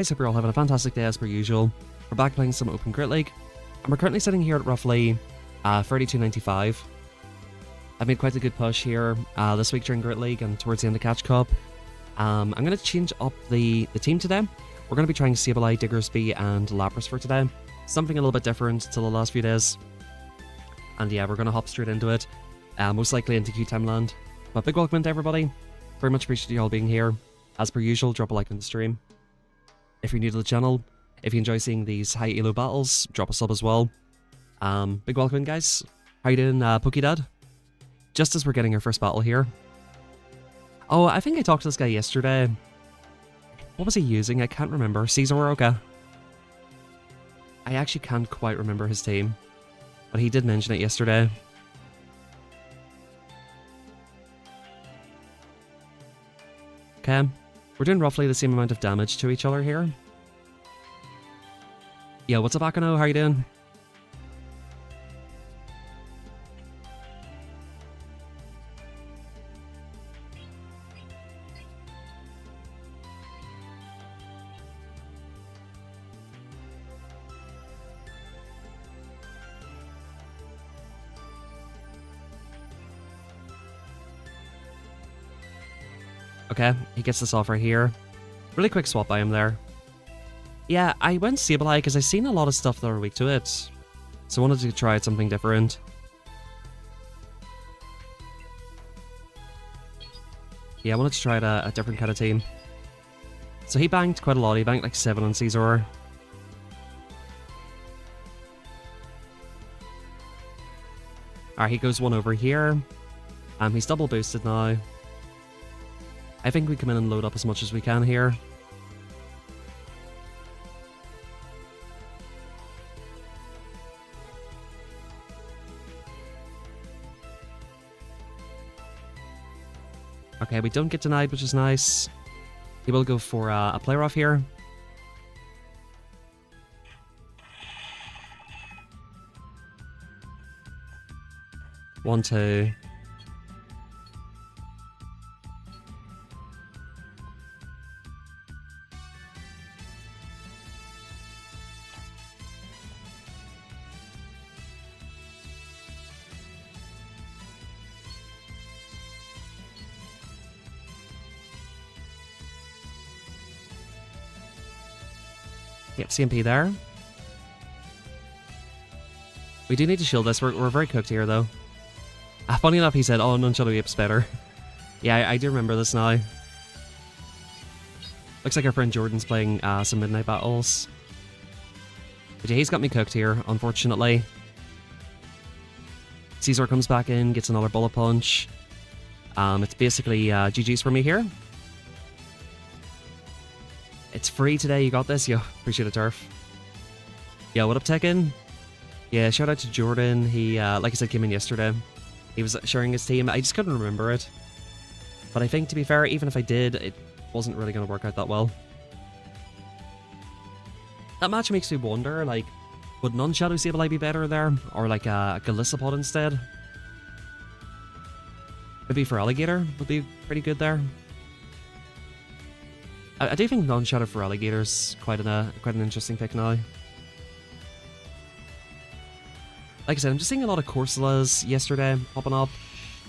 Guys, hope you're all having a fantastic day as per usual. We're back playing some Open Grit League, and we're currently sitting here at roughly 32.95. I've made quite a good push here this week during Grit League and towards the end of Catch Cup. I'm going to change up the team today. We're going to be trying Sableye, Diggersby, and Lapras for today. Something a little bit different to the last few days. And yeah, we're going to hop straight into it, most likely into Q-Time land. But big welcome to everybody. Very much appreciate you all being here. As per usual, drop a like on the stream. If you're new to the channel, if you enjoy seeing these high elo battles, drop a sub as well. Big welcome in, guys. How you doing, Pokedad? Just as we're getting our first battle here. Oh, I think I talked to this guy yesterday. What was he using? I can't remember. Caesar, okay. I actually can't quite remember his team, but he did mention it yesterday. Okay, we're doing roughly the same amount of damage to each other here. Yeah, what's up, Akano? How you doing? Okay, he gets this off right here. Really quick swap by him there. Yeah, I went Sableye because I've seen a lot of stuff that are weak to it. So I wanted to try something different. Yeah, I wanted to try a different kind of team. So he banked quite a lot. He banked like 7 on Caesar. Alright, he goes one over here. He's double boosted now. I think we come in and load up as much as we can here. Okay, we don't get denied, which is nice. He will go for a player off here. One, two. Yep, CMP there. We do need to shield this. We're very cooked here, though. Funny enough, he said, oh, Nunchalu Ape's better. Yeah, I do remember this now. Looks like our friend Jordan's playing some Midnight Battles. But yeah, he's got me cooked here, unfortunately. Caesar comes back in, gets another Bullet Punch. It's basically GG's for me here. It's free today, you got this? Yo, appreciate it, Turf. Yo, what up, Tekken? Yeah, shout out to Jordan. He, like I said, came in yesterday. He was sharing his team. I just couldn't remember it. But I think, to be fair, even if I did, it wasn't really going to work out that well. That match makes me wonder, like, would non-Shadow Sableye be better there? Or like a Galissapod instead? Maybe for Alligator would be pretty good there. I do think non-Shadow for Alligator's quite an interesting pick now. Like I said, I'm just seeing a lot of Corsolas yesterday popping up.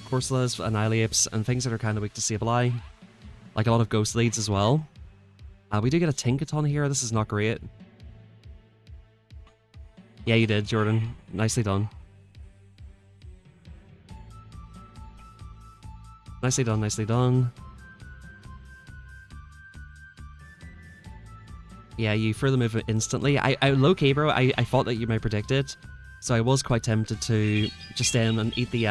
Corsolas, Annihilates, and things that are kind of weak to Sableye. Like a lot of Ghost Leads as well. We do get a Tinkaton here. This is not great. Yeah, you did, Jordan. Nicely done. Nicely done, nicely done. Yeah, you threw the move instantly. I low-key, bro, I thought that you might predict it. So I was quite tempted to just stay in and eat the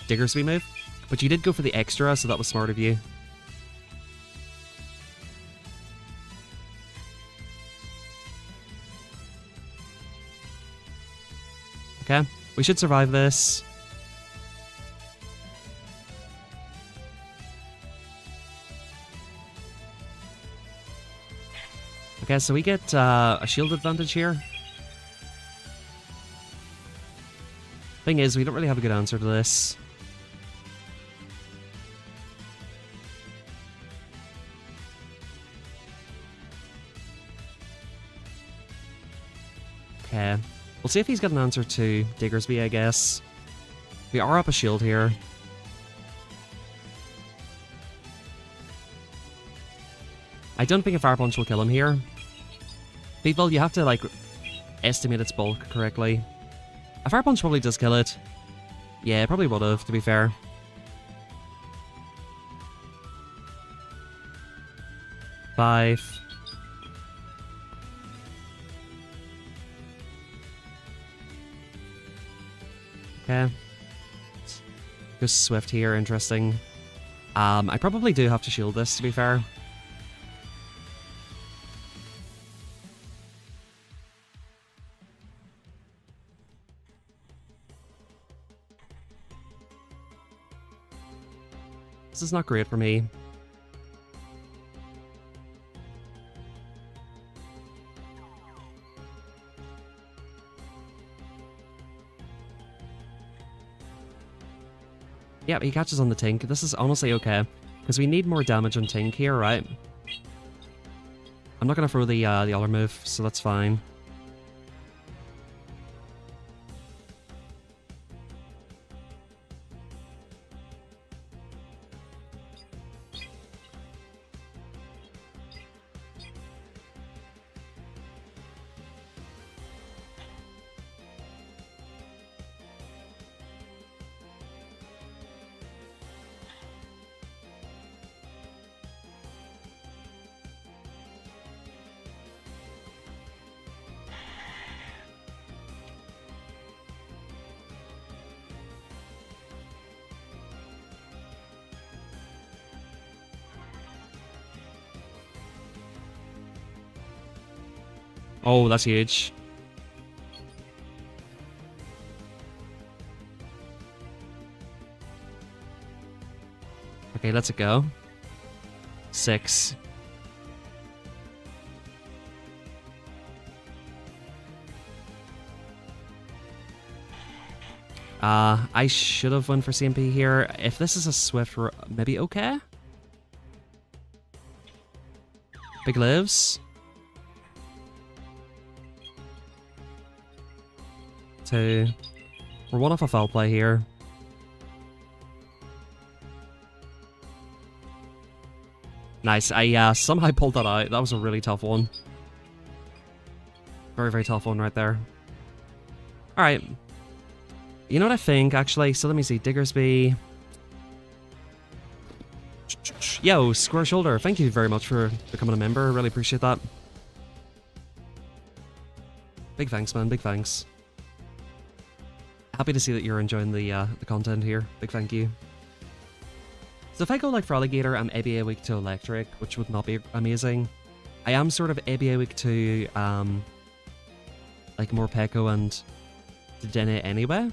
Diggersby move. But you did go for the extra, so that was smart of you. Okay, we should survive this. Okay, so we get a shield advantage here. Thing is, we don't really have a good answer to this. okay. We'll see if he's got an answer to Diggersby, I guess. We are up a shield here. I don't think a Fire Punch will kill him here. People, you have to, like, estimate its bulk correctly. A Fire Punch probably does kill it. Yeah, probably would have, to be fair. Five. Okay. Just Swift here, interesting. I probably do have to shield this, to be fair. This is not great for me. Yeah, he catches on the Tink. This is honestly okay, because we need more damage on Tink here, right? I'm not going to throw the other move, so that's fine. Oh, that's huge. Okay, let's go. 6. I should have went for CMP here. If this is a Swift, maybe okay? Big lives. 2. We're one off a foul play here. Nice. I somehow pulled that out. That was a really tough one. Very, very tough one right there. Alright. You know what I think, actually? So let me see. Diggersby. Yo, Square Shoulder. Thank you very much for becoming a member. Really appreciate that. Big thanks, man. Big thanks. Happy to see that you're enjoying the content here. Big thank you. So if I go like for Alligator, I'm ABA weak to Electric, which would not be amazing. I am sort of ABA weak to like more Peko and Dedenne anyway.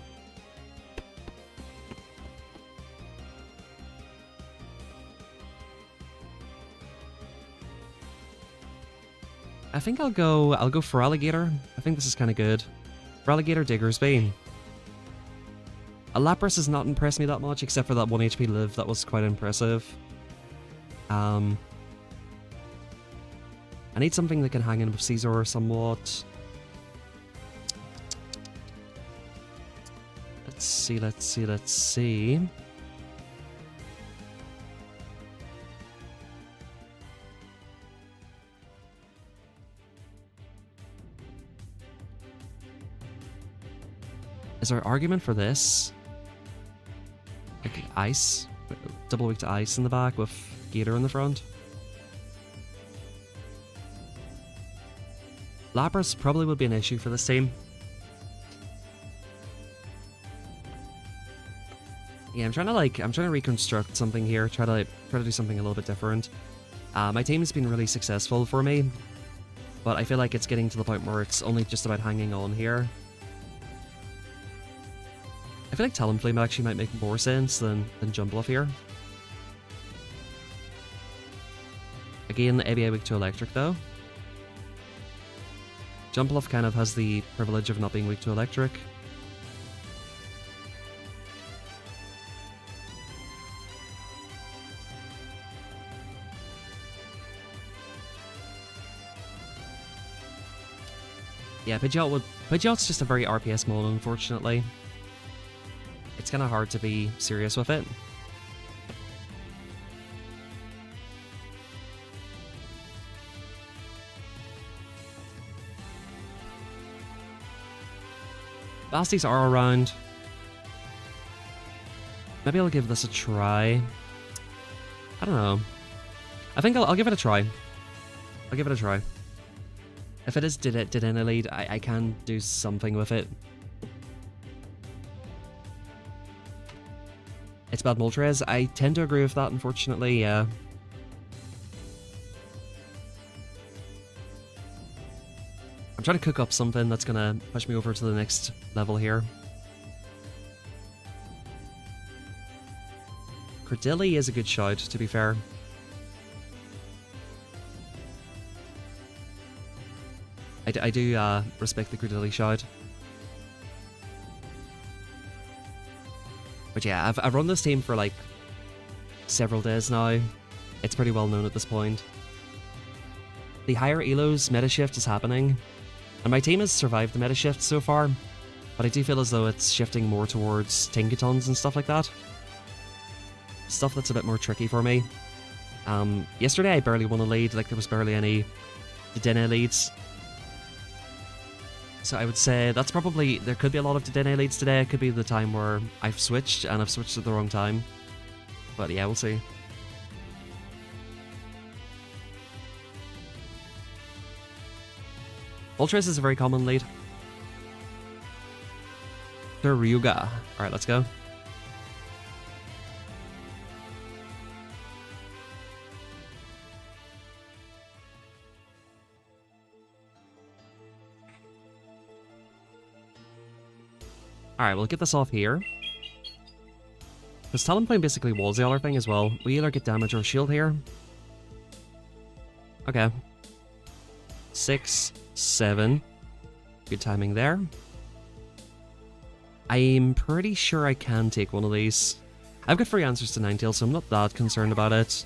I think I'll go for Alligator. I think this is kind of good. For Alligator, Diggersby. A Lapras has not impressed me that much, except for that 1 HP live. That was quite impressive. I need something that can hang in with Caesar somewhat. Let's see, let's see, let's see. Is there an argument for this? Like ice? Double weak to ice in the back with Gator in the front? Lapras probably would be an issue for this team. Yeah, I'm trying to reconstruct something here, try to do something a little bit different. My team has been really successful for me, but I feel like it's getting to the point where it's only just about hanging on here. I feel like Talonflame actually might make more sense than Jumbluff here. Again, ABA weak to Electric though. Jumbluff kind of has the privilege of not being weak to Electric. Yeah, Pidgeot's just a very RPS mode, unfortunately. It's kind of hard to be serious with it. Basties are around. Maybe I'll give this a try. I don't know. I think I'll give it a try. I'll give it a try. If it is Giratina lead, I can do something with it. It's bad Moltres. I tend to agree with that, unfortunately, yeah. I'm trying to cook up something that's gonna push me over to the next level here. Cordilli is a good shout, to be fair. I do respect the Cordilli shout. But yeah, I've run this team for like several days now. It's pretty well known at this point. The higher elos meta shift is happening, and my team has survived the meta shift so far, but I do feel as though it's shifting more towards Tinkatons and stuff like that. Stuff that's a bit more tricky for me. Yesterday I barely won a lead, like there was barely any Dedenne leads. So I would say that's probably, there could be a lot of Dedenne leads today. It could be the time where I've switched, and I've switched at the wrong time. But yeah, we'll see. Moltres is a very common lead. Ryuga. Alright, let's go. Alright, we'll get this off here. Because Talonflame basically walls the other thing as well. We either get damage or shield here. Okay. 6, 7. Good timing there. I'm pretty sure I can take one of these. I've got 3 answers to Ninetales, so I'm not that concerned about it.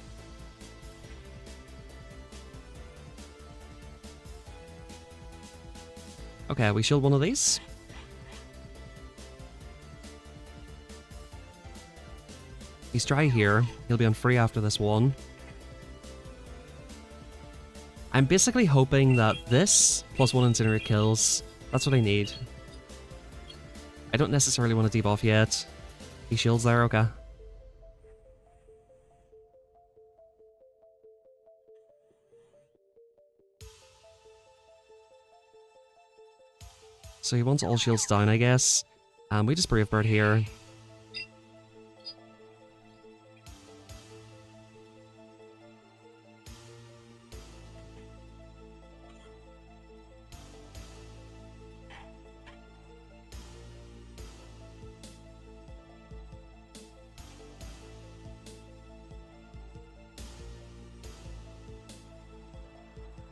Okay, we shield one of these. He's dry here. He'll be on free after this one. I'm basically hoping that this +1 Incinerate kills. That's what I need. I don't necessarily want to debuff yet. He shields there, okay. So he wants all shields down, I guess. We just Brave Bird here.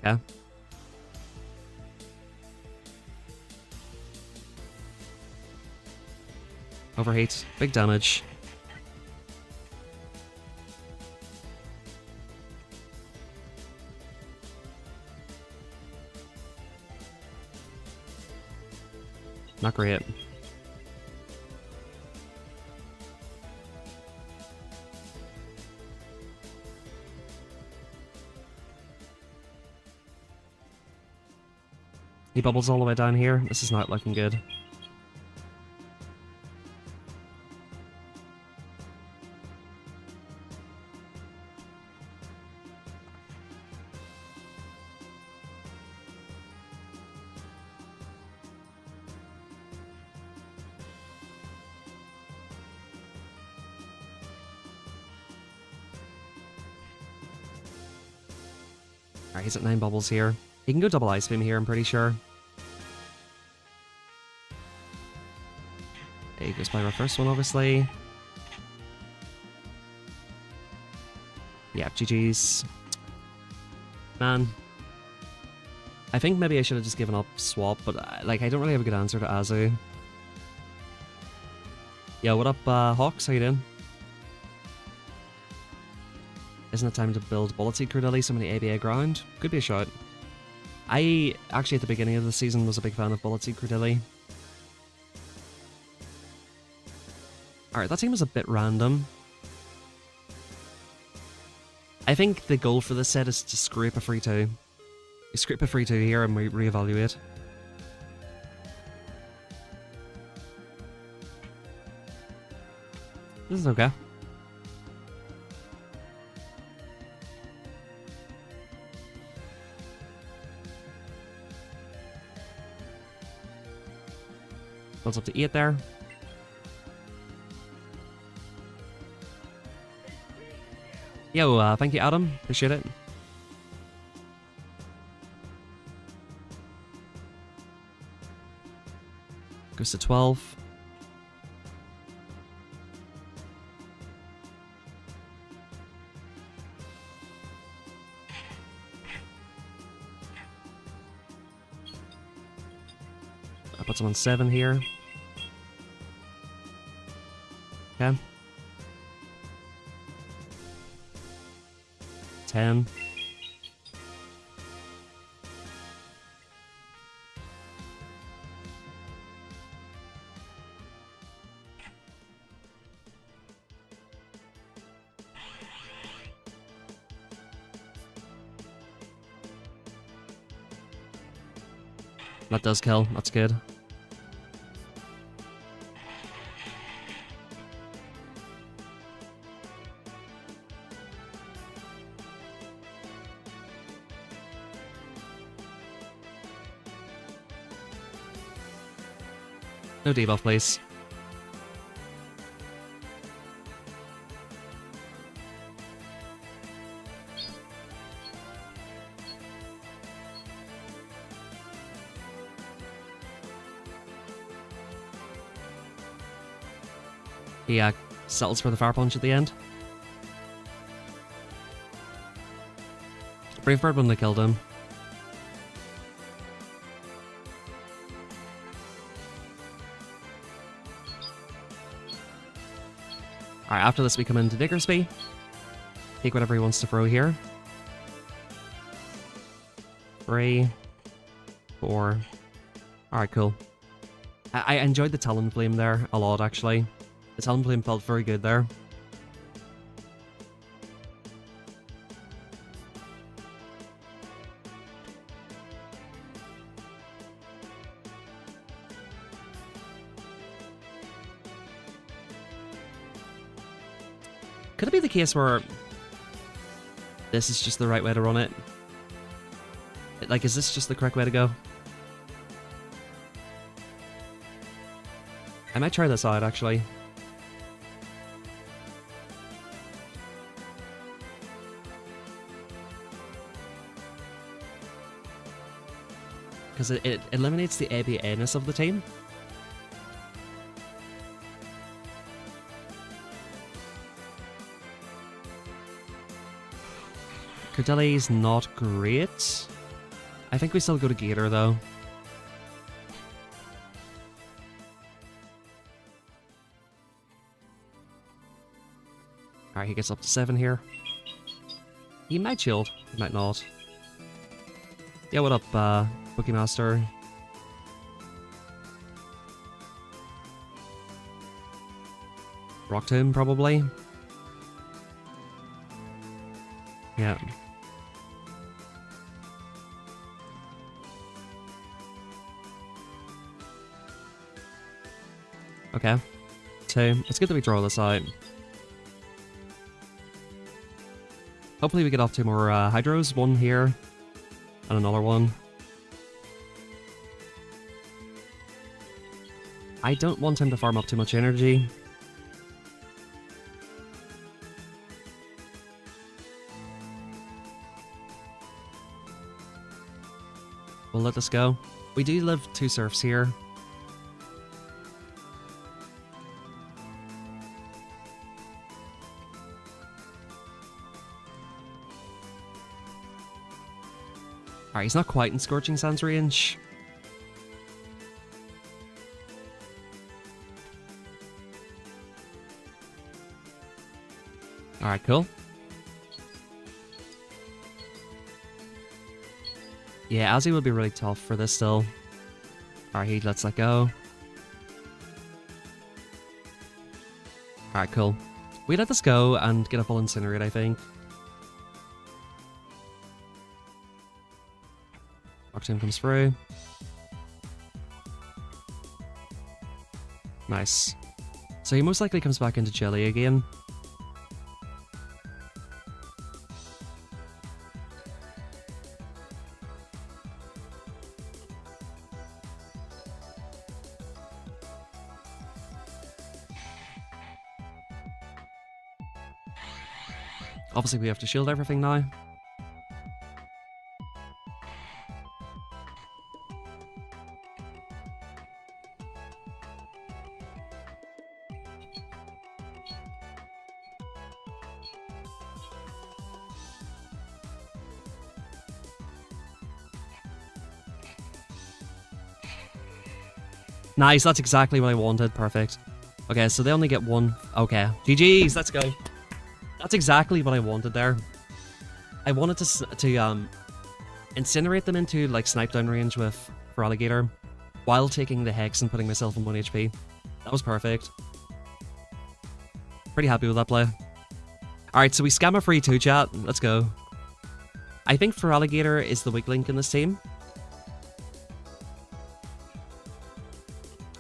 Okay. Overheat, big damage. Not great. He bubbles all the way down here. This is not looking good. Alright, he's at 9 bubbles here. He can go double Ice Beam here, I'm pretty sure. He goes by our first one, obviously. Yeah, GG's. Man. I think maybe I should have just given up Swap, but like, I don't really have a good answer to Azu. Yo, what up, Hawks? How you doing? Isn't it time to build Bullet Seed Cordilli, so many ABA ground? Could be a shot. I actually at the beginning of the season was a big fan of Bullet Seed Credilli. Alright, that team was a bit random. I think the goal for this set is to scrape a free 2. You scrape a free 2 here and we reevaluate. This is okay. Builds up to 8 there. Yo, thank you, Adam. Appreciate it. Goes to 12. I put some on 7 here. Okay. 10. That does kill. That's good. No debuff, please. He settles for the fire punch at the end. Brave Bird when they killed him. Alright, after this we come into Diggersby. Take whatever he wants to throw here. 3, 4. Alright, cool. I enjoyed the Talonflame there a lot, actually. The Talonflame felt very good there. Could it be the case where this is just the right way to run it? Like, is this just the correct way to go? I might try this out, actually. Because it eliminates the ABA-ness of the team. Credilli's not great. I think we still go to Gator, though. Alright, he gets up to 7 here. He might shield, he might not. Yeah, what up, Bookieemaster? Rock Tomb, probably. Yeah. Okay. 2. It's good that we draw this out. Hopefully we get off 2 more Hydros. 1 here. And another one. I don't want him to farm up too much energy. We'll let this go. We do live 2 Surfs here. Alright, he's not quite in Scorching Sands range. Alright, cool. Yeah, Azzy would be really tough for this still. Alright, let's let go. Alright, cool. We let this go and get a full incinerate, I think. Octane comes through. Nice. So he most likely comes back into Jelly again. Obviously we have to shield everything now. Nice, that's exactly what I wanted. Perfect. Okay, so they only get one. Okay, GG's, let's go. That's exactly what I wanted there. I wanted to incinerate them into like snipe down range with for Alligator while taking the Hex and putting myself on 1 HP. That was perfect. Pretty happy with that play. Alright, so we scam a free 2 chat. Let's go. I think for Alligator is the weak link in this team.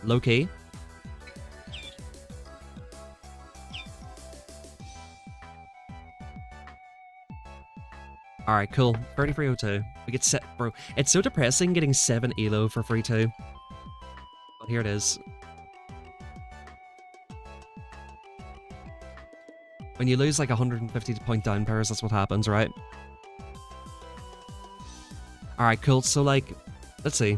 Low key. Alright, cool. 3302. We get set, bro. It's so depressing getting 7 elo for free 2. But here it is. When you lose like 150 point down pairs, that's what happens, right? Alright, cool. So like, let's see.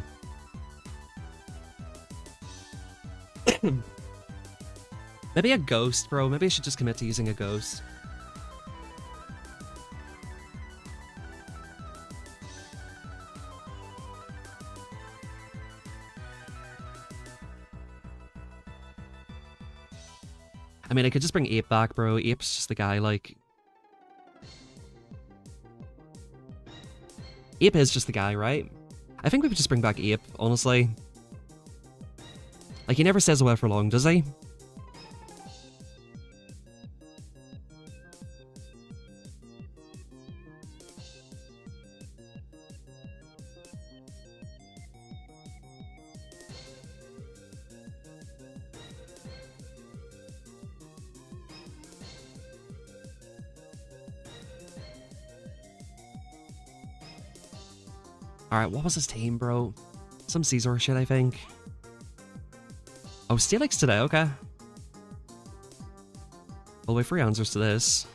Maybe a ghost, bro. Maybe I should just commit to using a ghost. I mean, I could just bring Ape back, bro. Ape's just the guy, like... Ape is just the guy, right? I think we could just bring back Ape, honestly. Like, he never stays away for long, does he? Alright, what was his team, bro? Some Caesar shit, I think. Oh, Steelix today, okay. We'll wait for answers to this.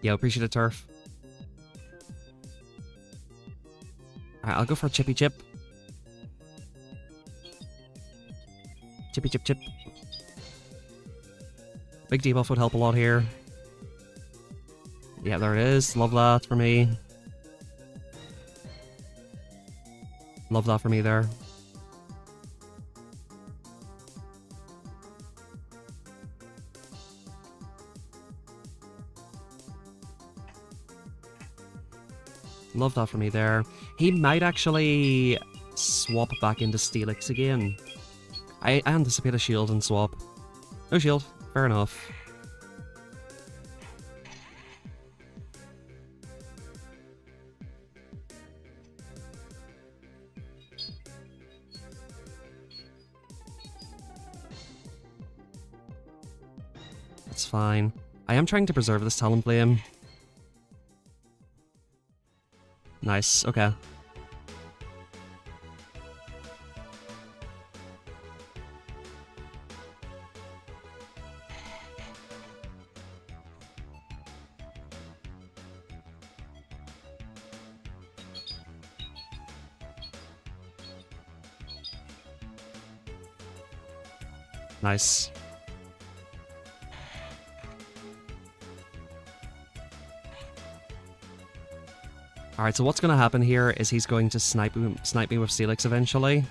Yeah, appreciate it, Turf. Alright, I'll go for a Chippy Chip. Chippy Chip Chip. Big debuff would help a lot here. Yeah, there it is. Love that for me. Love that for me there. Love that for me there. He might actually swap back into Steelix again. I anticipate a shield and swap. No shield. Fair enough. That's fine. I am trying to preserve this talent flame. Nice, okay. Nice. Alright, so what's going to happen here is he's going to snipe me with Steelix eventually.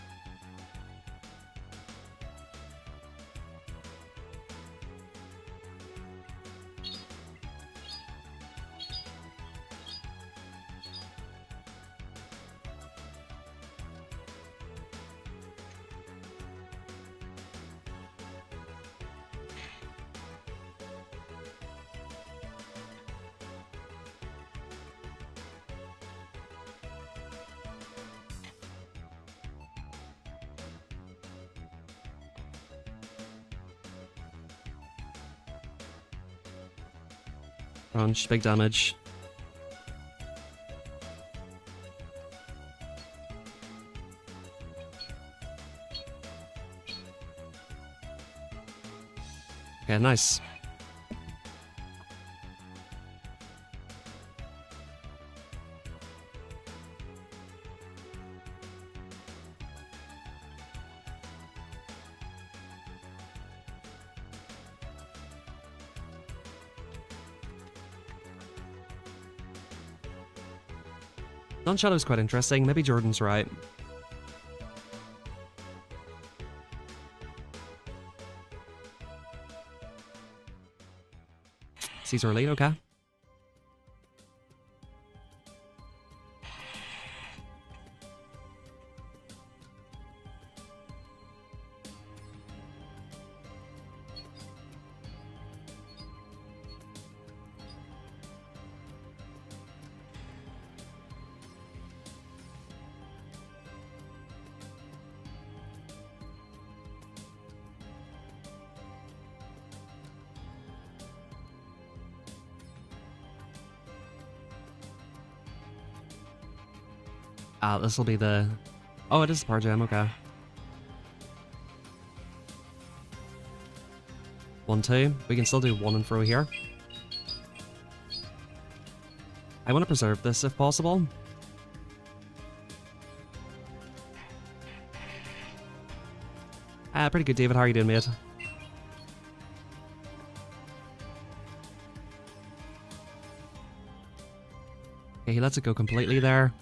Crunch, big damage. Okay, nice. Non-shadow's quite interesting. Maybe Jordan's right. Caesar late, okay. This will be the... Oh, it is the power gem, okay. 1, 2. We can still do 1 and fro here. I want to preserve this if possible. Pretty good, David. How are you doing, mate? Okay, he lets it go completely there.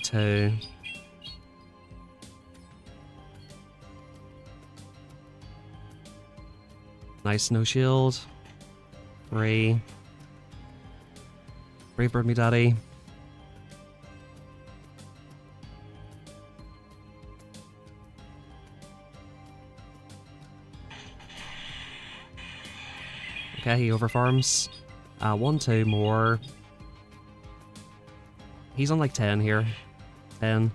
2. Nice, no shield. 3. Brave bird me daddy. Okay, he overfarms. 1, 2 more. He's on like 10 here. 10,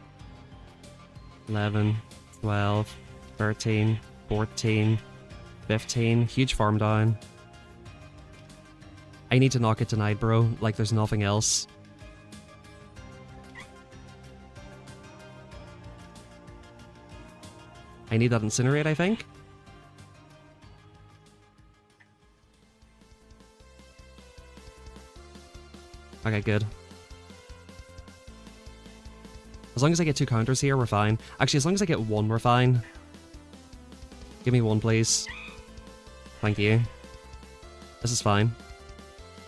11, 12, 13, 14, 15. Huge farm down. I need to knock it tonight, bro. Like, there's nothing else. I need that incinerate, I think. Okay, good. As long as I get 2 counters here, we're fine. Actually, as long as I get 1, we're fine. Give me 1, please. Thank you. This is fine.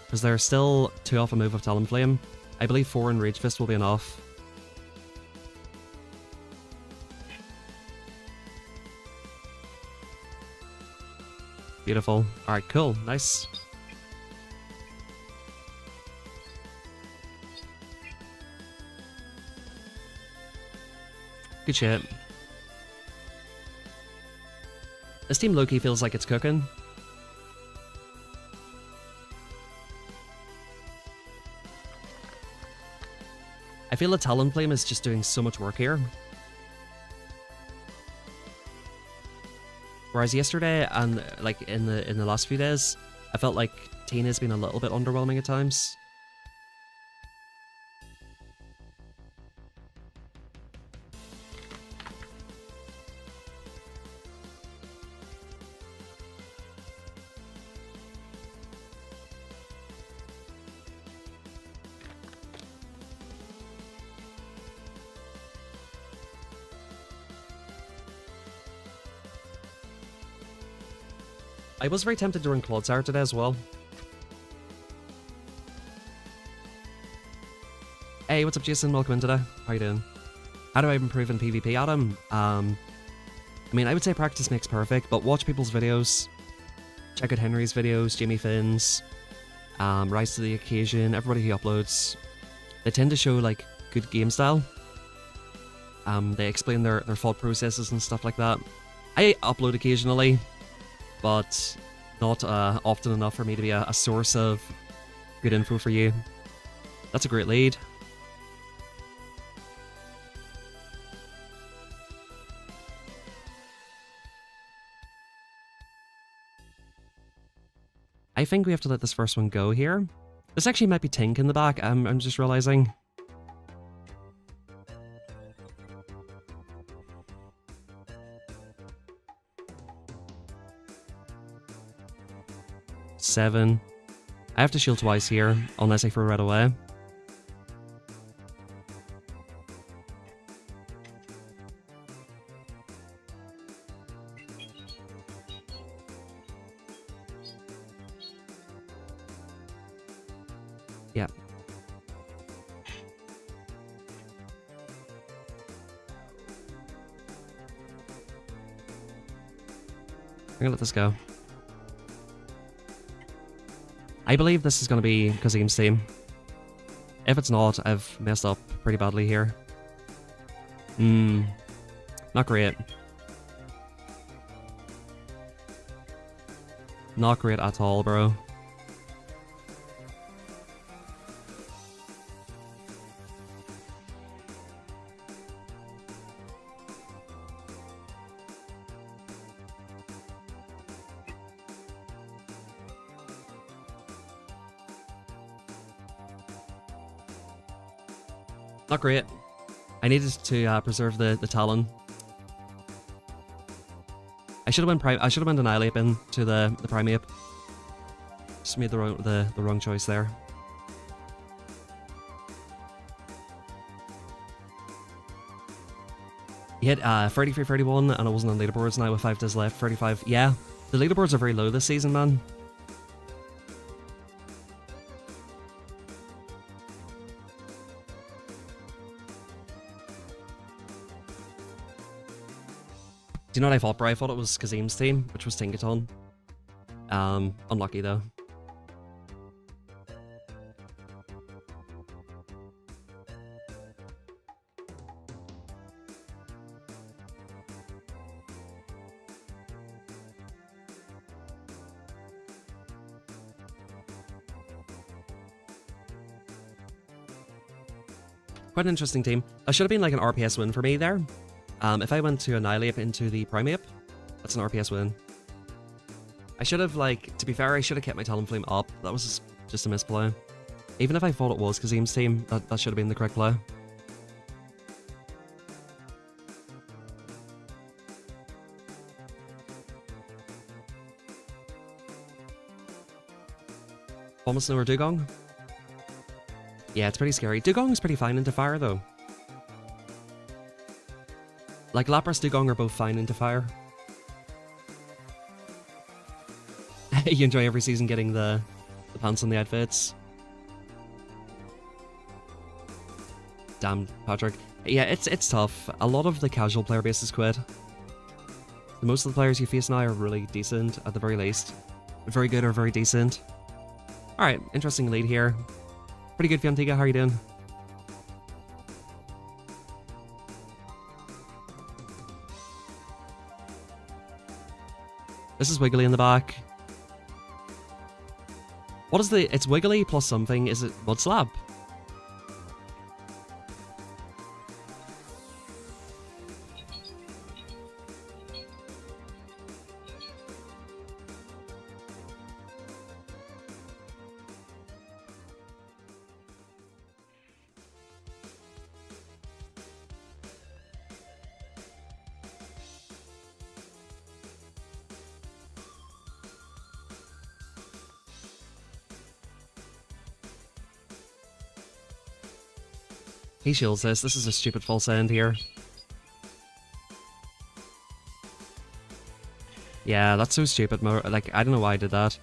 Because there's still 2 off a move of Talonflame. I believe 4 in Rage Fist will be enough. Beautiful. Alright, cool. Nice. Good shit. This team low-key feels like it's cooking. I feel the Talonflame is just doing so much work here. Whereas yesterday and like in the last few days, I felt like Tina's been a little bit underwhelming at times. I was very tempted to run Clodsire today as well. Hey, what's up, Jason? Welcome in today. How you doing? How do I improve in PvP, Adam? I mean, I would say practice makes perfect, but watch people's videos. Check out Henry's videos, Jamie Finn's, Rise to the Occasion, everybody who uploads. They tend to show, like, good game style. They explain their thought processes and stuff like that. I upload occasionally, but not often enough for me to be a source of good info for you. That's a great lead. I think we have to let this first one go here. This actually might be Tink in the back, I'm just realizing. Seven. I have to shield twice here, unless I throw red away. Yeah. I'm gonna let this go. I believe this is gonna be Kazim's team. If it's not, I've messed up pretty badly here. Not great. Not great at all, bro. Not great. I needed to preserve the talon. I should have went Annihilate into the Primate. Just made the wrong choice there. He hit 33-31 and I wasn't on leaderboards now with 5 days left. 35. Yeah, the leaderboards are very low this season, man. Do you know what I thought, bro? I thought it was Kazim's team, which was Tinkaton. Unlucky though. Quite an interesting team. That should have been like an RPS win for me there. If I went to Annihilate into the Primate, that's an RPS win. I should have, like, to be fair, I should have kept my Talonflame up. That was just a misplay. Even if I thought it was Kazim's team, that should have been the correct play. Almost nowhere Dugong. Yeah, it's pretty scary. Dugong's pretty fine into fire, though. Like, Lapras, Dugong are both fine into fire. You enjoy every season getting the pants on the outfits. Damn, Patrick. Yeah, it's tough. A lot of the casual player base is quit. Most of the players you face now are really decent, at the very least. Very good or very decent. Alright, interesting lead here. Pretty good, Fiontiga. How are you doing? This is Wiggly in the back. What is the... It's Wiggly plus something. Is it Mud Slab? He shields this. This is a stupid false end here. Yeah, that's so stupid. Like, I don't know why I did that.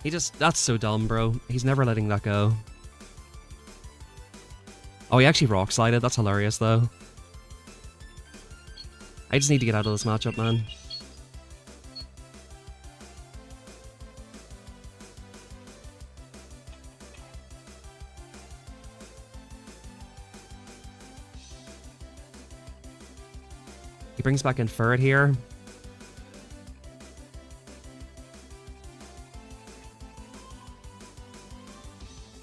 He just... That's so dumb, bro. He's never letting that go. Oh, he actually rock slided. That's hilarious, though. I just need to get out of this matchup, man. He brings back in Ferret here.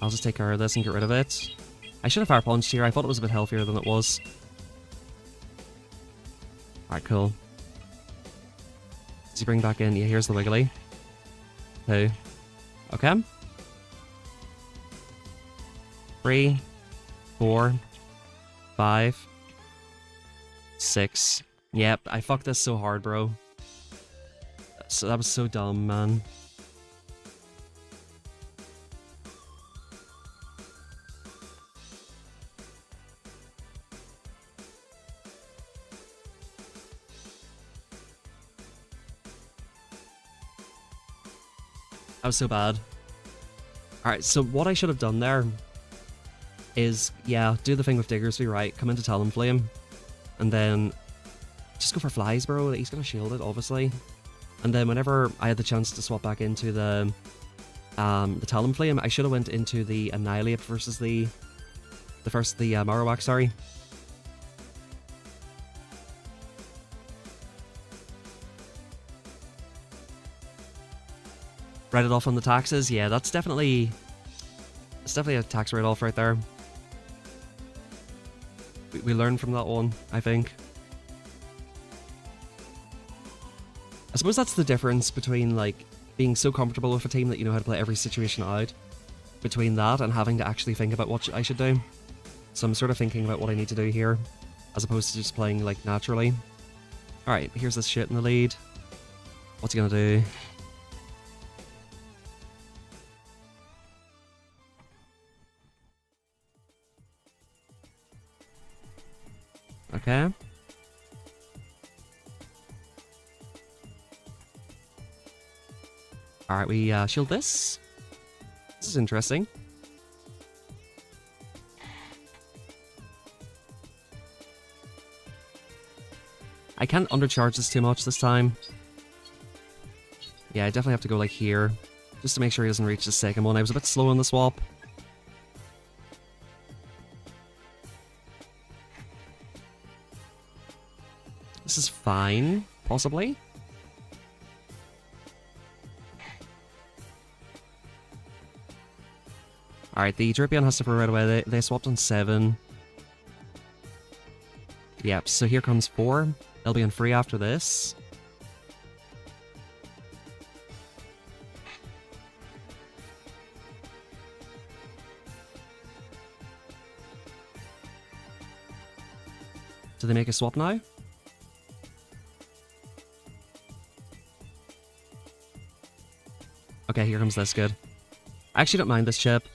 I'll just take care of this and get rid of it. I should have fire punched here. I thought it was a bit healthier than it was. Alright, cool. Does he bring back in? Yeah, here's the wiggly. 2. Okay. 3, 4, 5, 6. Yep, I fucked this so hard, bro. So that was so dumb, man. That was so bad. Alright, so what I should have done there is, yeah, do the thing with Diggersby, right? Come into Talonflame, and then just go for flies, bro. He's gonna shield it, obviously. And then whenever I had the chance to swap back into the Talonflame, I should have went into the Annihilate versus the Marowak, sorry. Write it off on the taxes. Yeah, it's definitely a tax write-off right there. We learned from that one, I think. I suppose that's the difference between, like, being so comfortable with a team that you know how to play every situation out, between that and having to actually think about what I should do. So I'm sort of thinking about what I need to do here, as opposed to just playing, like, naturally. Alright, here's this shit in the lead. What's he gonna do? Okay. Alright, we shield this. This is interesting. I can't undercharge this too much this time. Yeah, I definitely have to go like here, just to make sure he doesn't reach the second one. I was a bit slow on the swap. This is fine, possibly. Alright, the Dripion has to throw right away. They swapped on 7. Yep, so here comes 4. They'll be on 3 after this. Do they make a swap now? Okay, here comes this, good. I actually don't mind this chip.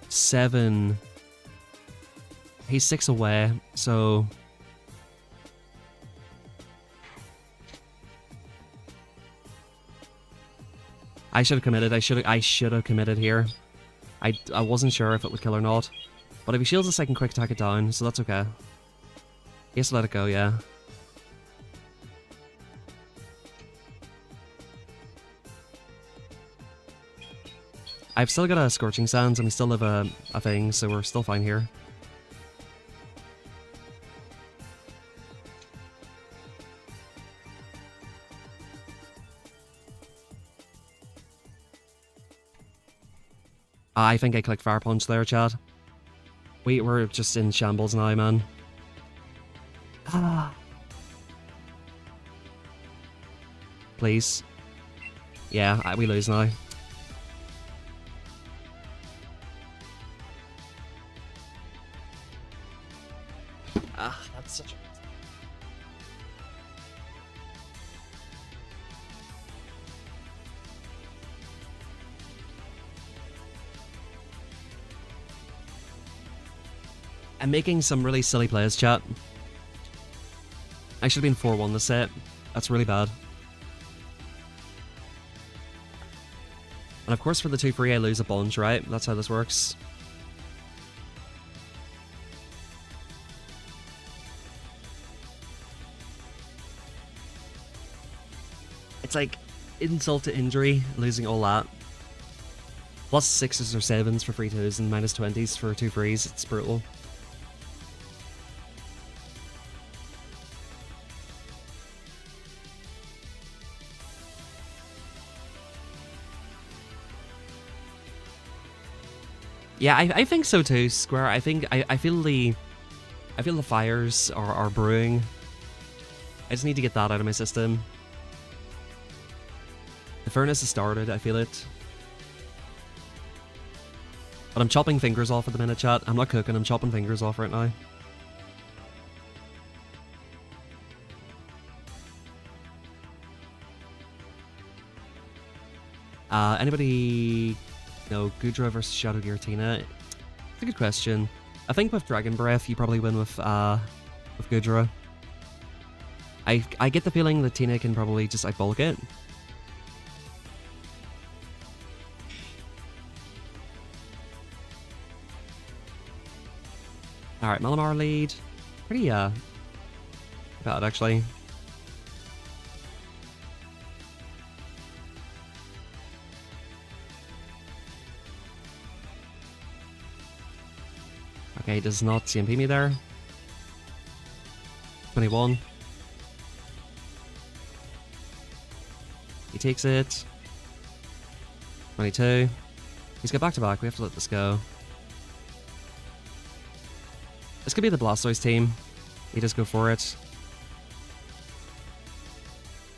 Seven. He's 6 away, so... I should have committed. I should have committed here. I wasn't sure if it would kill or not. But if he shields this, I can quick attack it down, so that's okay. He has to let it go, yeah. I've still got a Scorching Sands, and we still have a thing, so we're still fine here. I think I clicked Fire Punch there, chat. We're just in shambles now, man. Ah. Please. Yeah, we lose now. Ah, that's such a... I'm making some really silly plays, chat. I should have been 4-1 this set. That's really bad. And of course for the 2 free I lose a bunch, right? That's how this works. It's like insult to injury, losing all that. Plus 6s or 7s for free 2s and minus 20s for 2 frees. It's brutal. Yeah, I think so too, Square. I think I feel the fires are brewing. I just need to get that out of my system. The furnace has started, I feel it. But I'm chopping fingers off at the minute, chat. I'm not cooking, I'm chopping fingers off right now. Anybody know Gudra versus Shadow Giratina? It's a good question. I think with Dragon Breath, you probably win with Gudra. I get the feeling that Tina can probably just outbulk it. Alright, Malamar lead. Pretty bad actually. Okay, does not CMP me there. 21. He takes it. 22. He's got back to back. We have to let this go. This could be the Blastoise team. He does go for it.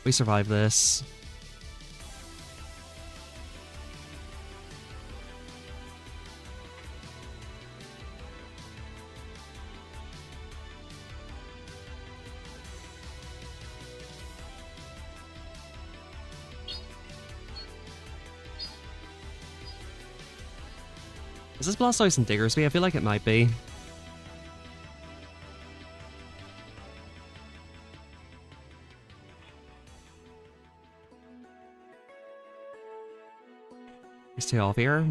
We survive this. Is this Blastoise and Diggersby? I feel like it might be. He's two off here.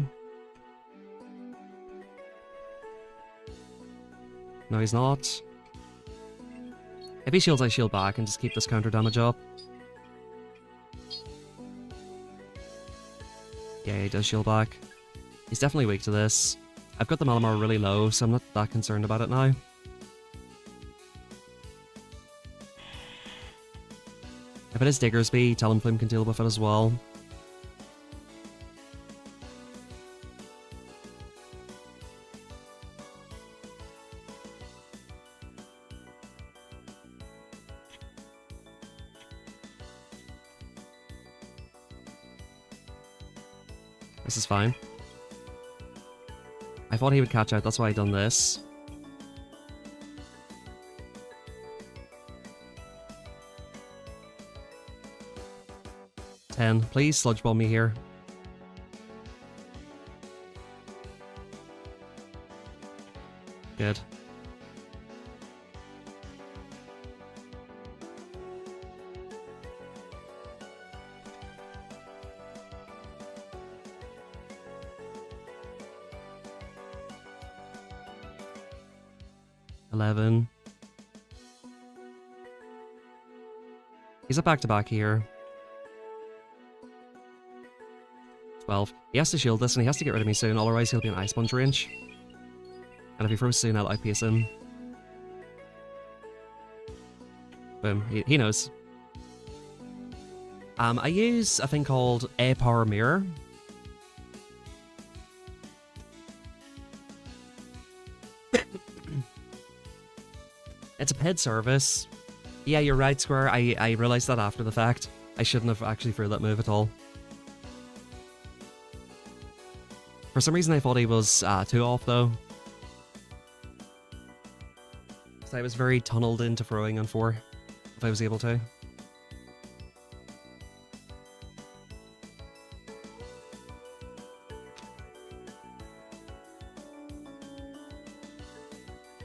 No, he's not. If he shields, I shield back and just keep this counter damage up. Yeah, he does shield back. He's definitely weak to this. I've got the Malamar really low, so I'm not that concerned about it now. If it is Diggersby, Talonflame can deal with it as well. This is fine. I thought he would catch out, that's why I done this. Please sludge bomb me here. Good. He's a back-to-back here. 12. He has to shield this and he has to get rid of me soon, otherwise he'll be in Ice Sponge range. And if he throws soon, I'll outpace him. Boom. He knows. I use a thing called A Power Mirror. It's a paid service. Yeah, you're right, Square. I realized that after the fact. I shouldn't have actually threw that move at all. For some reason I thought he was 2 off though. So I was very tunneled into throwing on 4, if I was able to.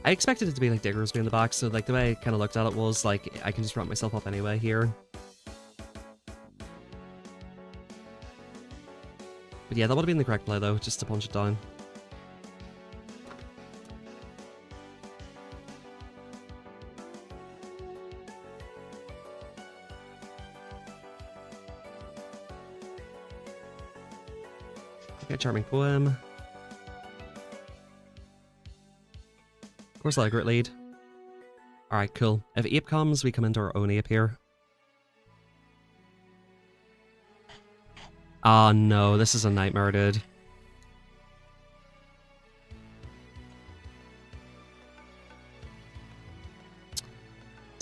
I expected it to be like Diggersby in the back, so like the way I kind of looked at it was like I can just ramp myself up anyway here. But yeah, that would have been the correct play though, just to punch it down. Okay, Charming Poem. Of course, I got a great lead. Alright, cool. If Ape comes, we come into our own Ape here. Oh no, this is a nightmare, dude.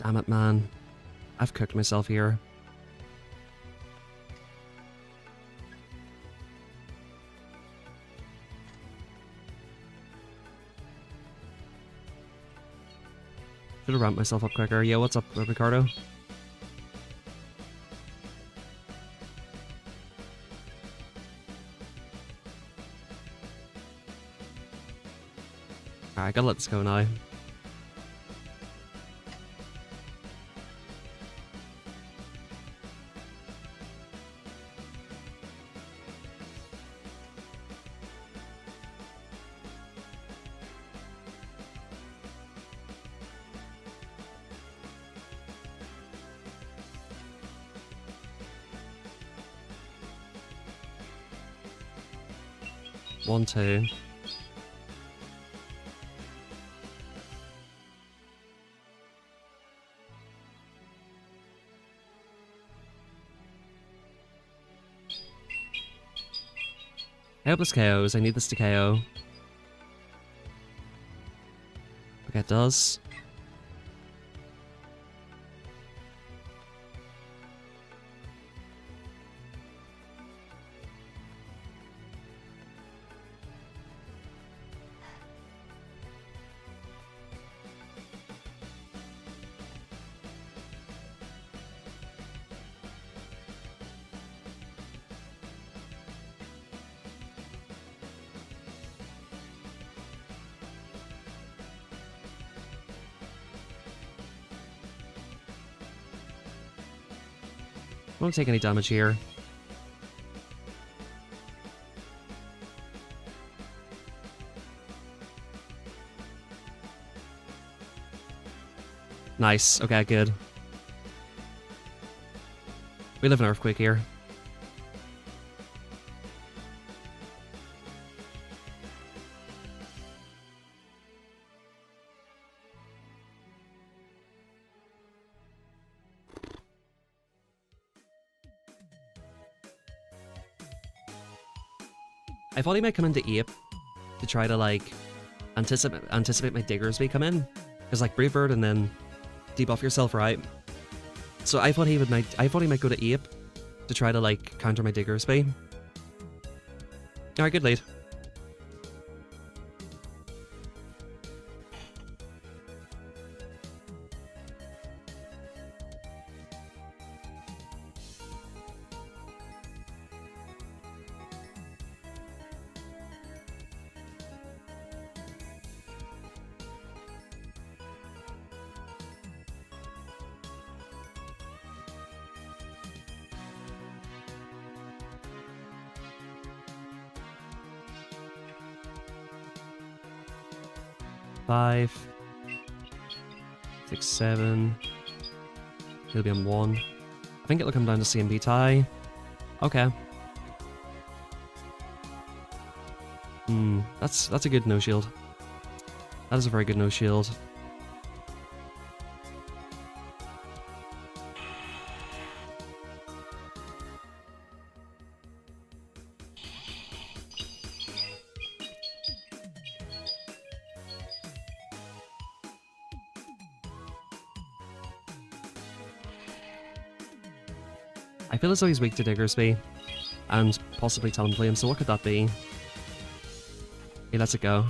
Damn it, man. I've cooked myself here. Should have ramped myself up quicker. Yeah, what's up, Ricardo? Alright, gotta let this go now. One, two. I hope this KOs. I need this to KO. Okay, it does. Won't take any damage here. Nice. Okay, good. We live in an earthquake here. I thought he might come into Ape to try to, like, anticipate my Diggersby come in. Because, like, Brave Bird and then debuff yourself, right? So I thought he might go to Ape to try to, like, counter my Diggersby. Alright, good lead. Five, 6, 7. He'll be on 1. I think it'll come down to CMB tie. Okay. That's a good no shield. That is a very good no shield. I feel as though he's weak to Diggersby, and possibly Talonflame, so what could that be? He lets it go.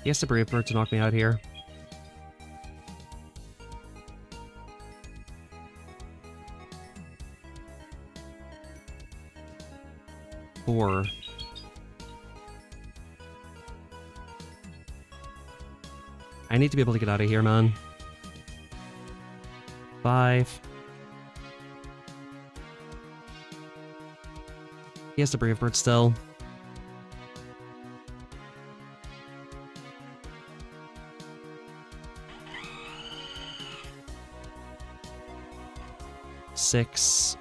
He has to Brave Bird to knock me out here. Four. I need to be able to get out of here, man. 5. He has the Brave Bird still. Six.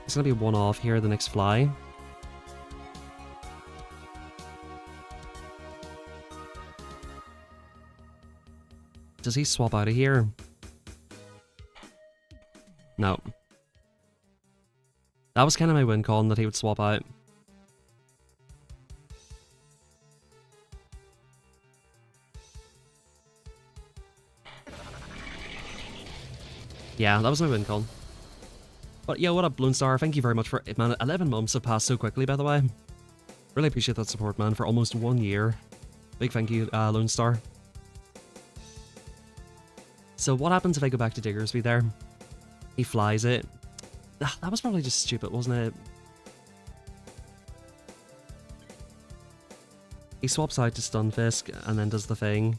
It's gonna be 1 off here, the next fly. Does he swap out of here? No. That was kind of my win con that he would swap out. Yeah, that was my win con. But yeah, what up, Lone Star? Thank you very much for it, man. 11 months have passed so quickly, by the way. Really appreciate that support, man, for almost 1 year. Big thank you, Lone Star. So what happens if I go back to Diggersby there? He flies it. That was probably just stupid, wasn't it? He swaps out to Stunfisk and then does the thing.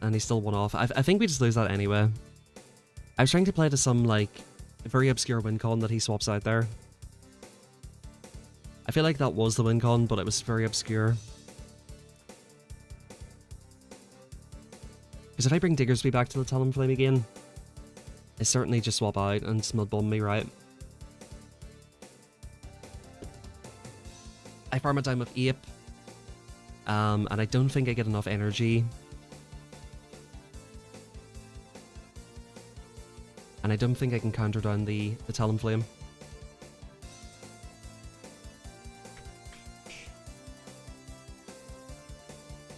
And he's still one off. I think we just lose that anyway. I was trying to play to some, like, very obscure win con that he swaps out there. I feel like that was the win con, but it was very obscure. Because if I bring Diggersby back to the Talonflame again, I certainly just swap out and Smud Bomb me, right? I farm it down with Ape, and I don't think I get enough energy. And I don't think I can counter down the Talonflame.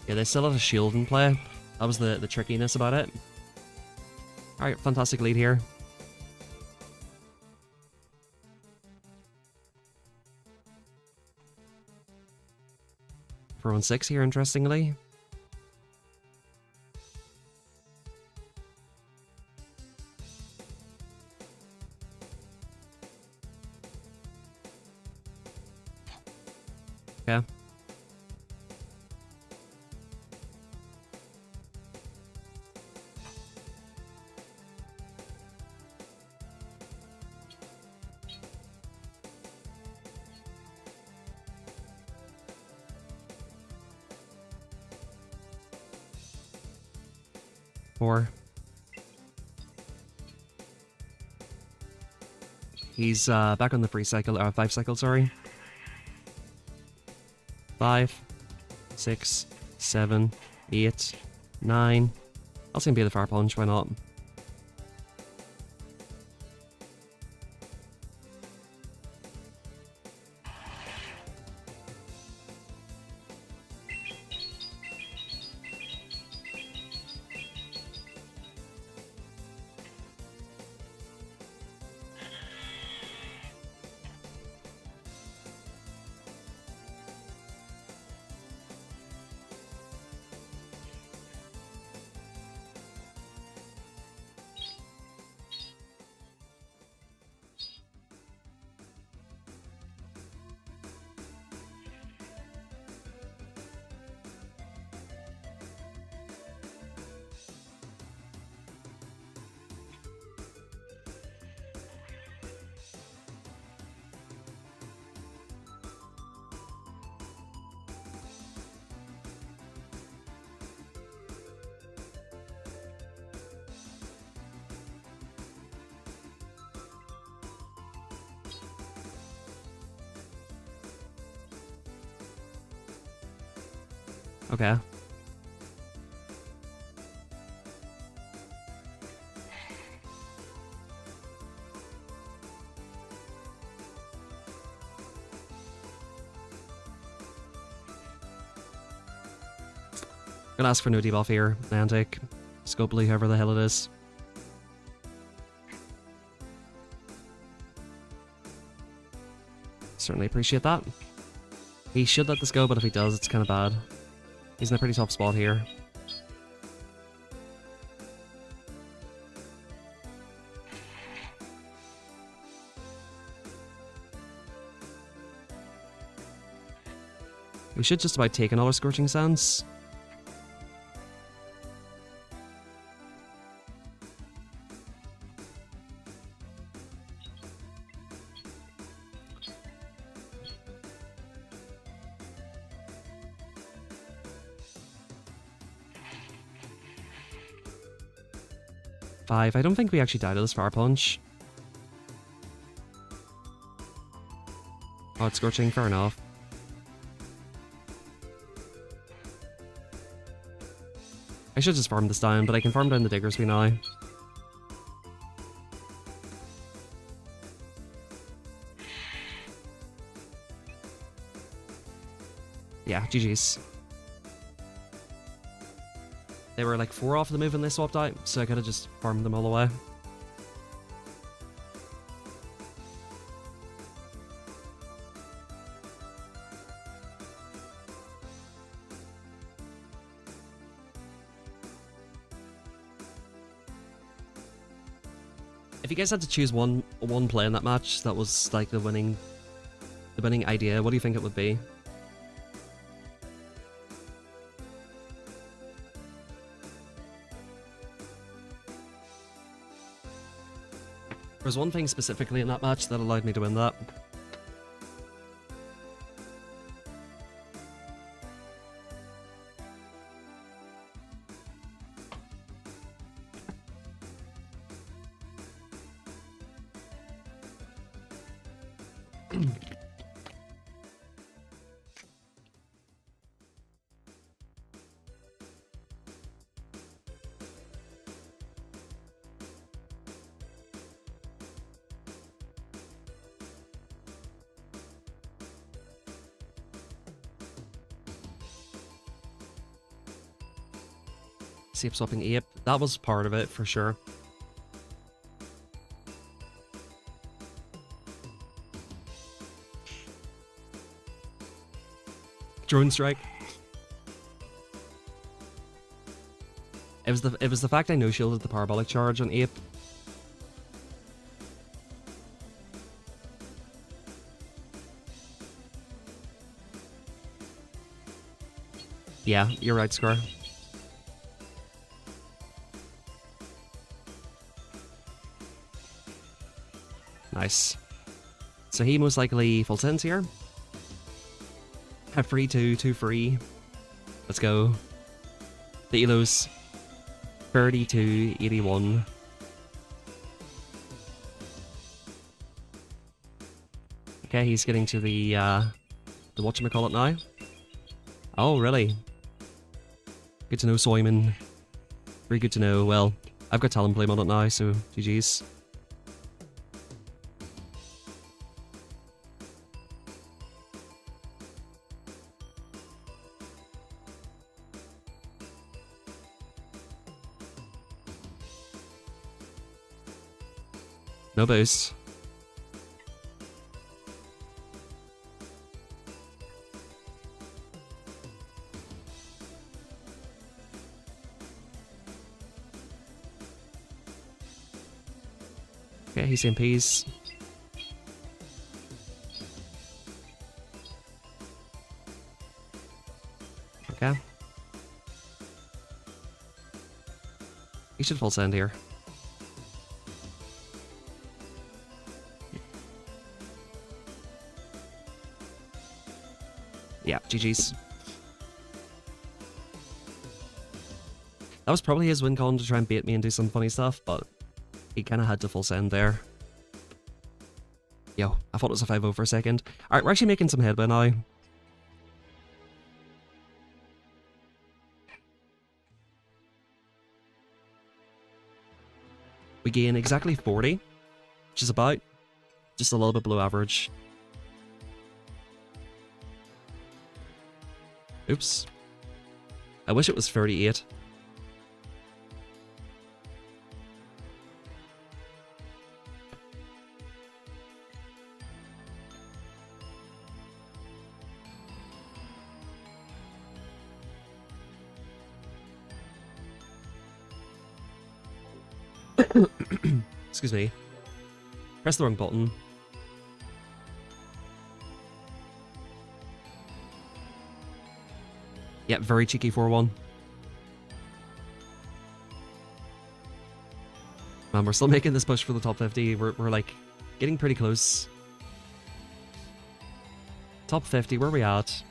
Yeah, they still have a shield in play. That was the trickiness about it. Alright, fantastic lead here. For 1-6 here, interestingly. Okay. He's back on the 5 cycle, sorry. 5, 6, 7, 8, 9. I'll see him be the Fire Punch, why not? Okay. Gonna ask for no debuff here, Niantic, Scopely, whoever the hell it is. Certainly appreciate that. He should let this go, but if he does, it's kind of bad. He's in a pretty tough spot here. We should just about take another Scorching Sands. I don't think we actually died to this Fire Punch. Oh, it's Scorching, fair enough. I should just farm this down, but I can farm down the Diggersby now. GG's. They were like 4 off the move and they swapped out, so I could have just farmed them all away. If you guys had to choose one play in that match that was like the winning idea, what do you think it would be? There was one thing specifically in that match that allowed me to win that. Safe swapping ape, that was part of it for sure. Drone strike. It was the fact I no shielded the parabolic charge on ape. Yeah, you're right, Scar. Nice. So he most likely full sends here. Have free 2 free. Let's go. The elos 3281. Okay, he's getting to the whatchamacallit now. Oh, really? Good to know, Soyman. Very good to know. Well, I've got Talonflame on it now, so GG's. No boost. Okay, he's MPs. Okay. He should full send here. Yeah, GG's. That was probably his win con to try and bait me and do some funny stuff, but he kind of had to full send there. Yo, I thought it was a 5-0 for a second. Alright, we're actually making some headway now. We gain exactly 40, which is about just a little bit below average. Oops. I wish it was 38. Excuse me. Press the wrong button. Yeah, very cheeky 4-1. Man, we're still making this push for the top 50. We're like getting pretty close. Top 50, where are we at?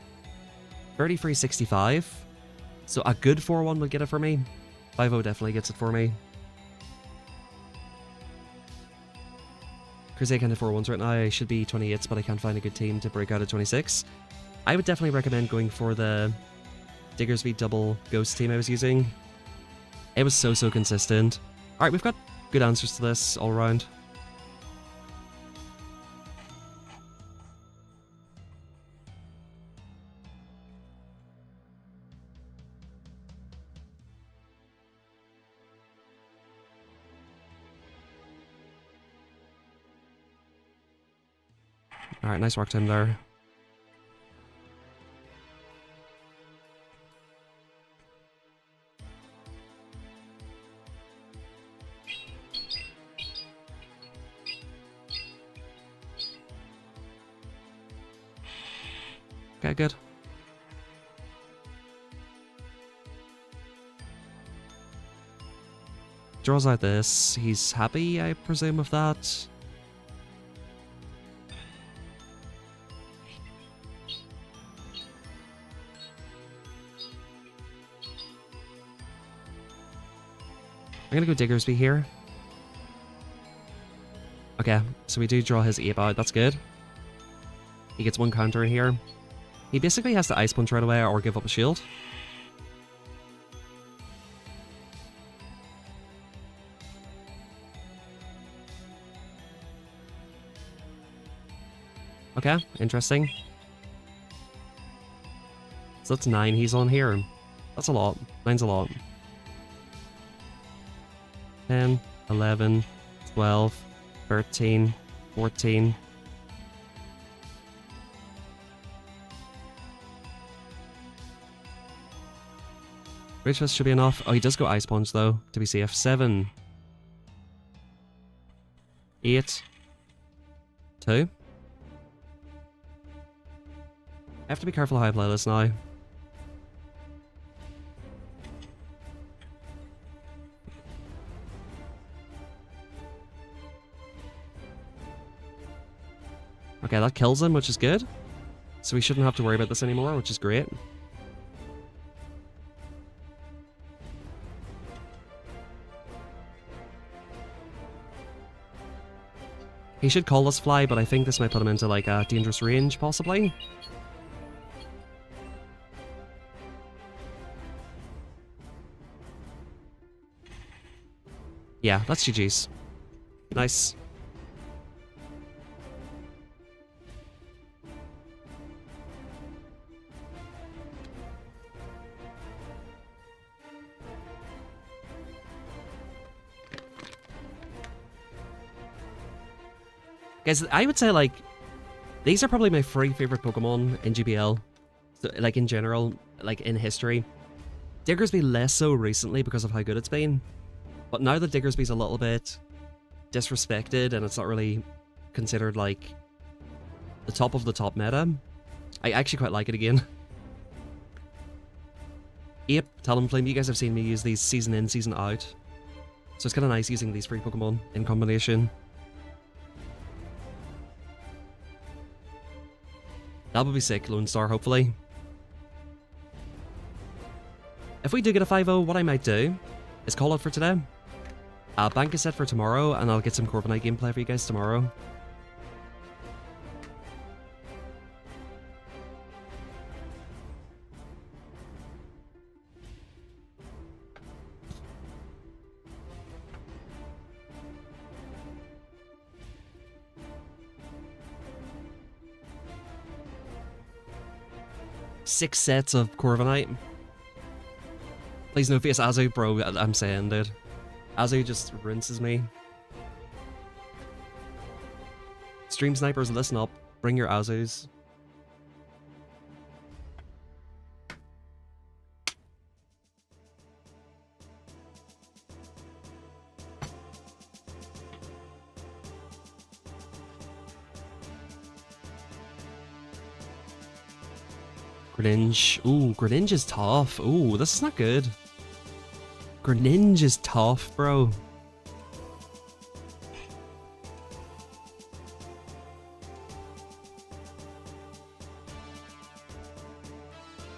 33.65. So a good 4-1 would get it for me. 5-0 definitely gets it for me. Crusade kind of 4-1s right now. I should be 28s, but I can't find a good team to break out at 26. I would definitely recommend going for the Diggersby double ghost team I was using. It was so consistent. Alright, we've got good answers to this all around. Alright, nice work to him there. Okay, good. Draws out this. He's happy, I presume, with that. I'm gonna go Diggersby here. Okay, so we do draw his ape out. That's good. He gets one counter in here. He basically has to Ice Punch right away or give up a shield. Okay, interesting. So that's 9 he's on here. That's a lot. 9's a lot. 10, 11, 12, 13, 14. Rage Fist should be enough. Oh, he does go Ice Punch though, to be safe. 7. 8. 2. I have to be careful how I play this now. Okay, that kills him, which is good. So we shouldn't have to worry about this anymore, which is great. He should call this fly, but I think this might put him into like a dangerous range, possibly. Yeah, that's GG's. Nice. Guys, I would say, like, these are probably my 3 favorite Pokemon in GBL. So, like, in general, like, in history. Diggersby less so recently because of how good it's been. But now that Diggersby's a little bit disrespected and it's not really considered, like, the top of the top meta, I actually quite like it again. Ape, Talonflame, you guys have seen me use these season in, season out. So it's kind of nice using these 3 Pokemon in combination. That would be sick, Lone Star, hopefully. If we do get a 5-0, what I might do is call it for today. Bank is set for tomorrow, and I'll get some Corviknight gameplay for you guys tomorrow. Six sets of Corviknight. Please no face Azu, bro, I'm saying, dude. Azu just rinses me. Stream snipers, listen up. Bring your Azus. Greninja. Ooh, Greninja is tough. Ooh, this is not good. Greninja is tough, bro.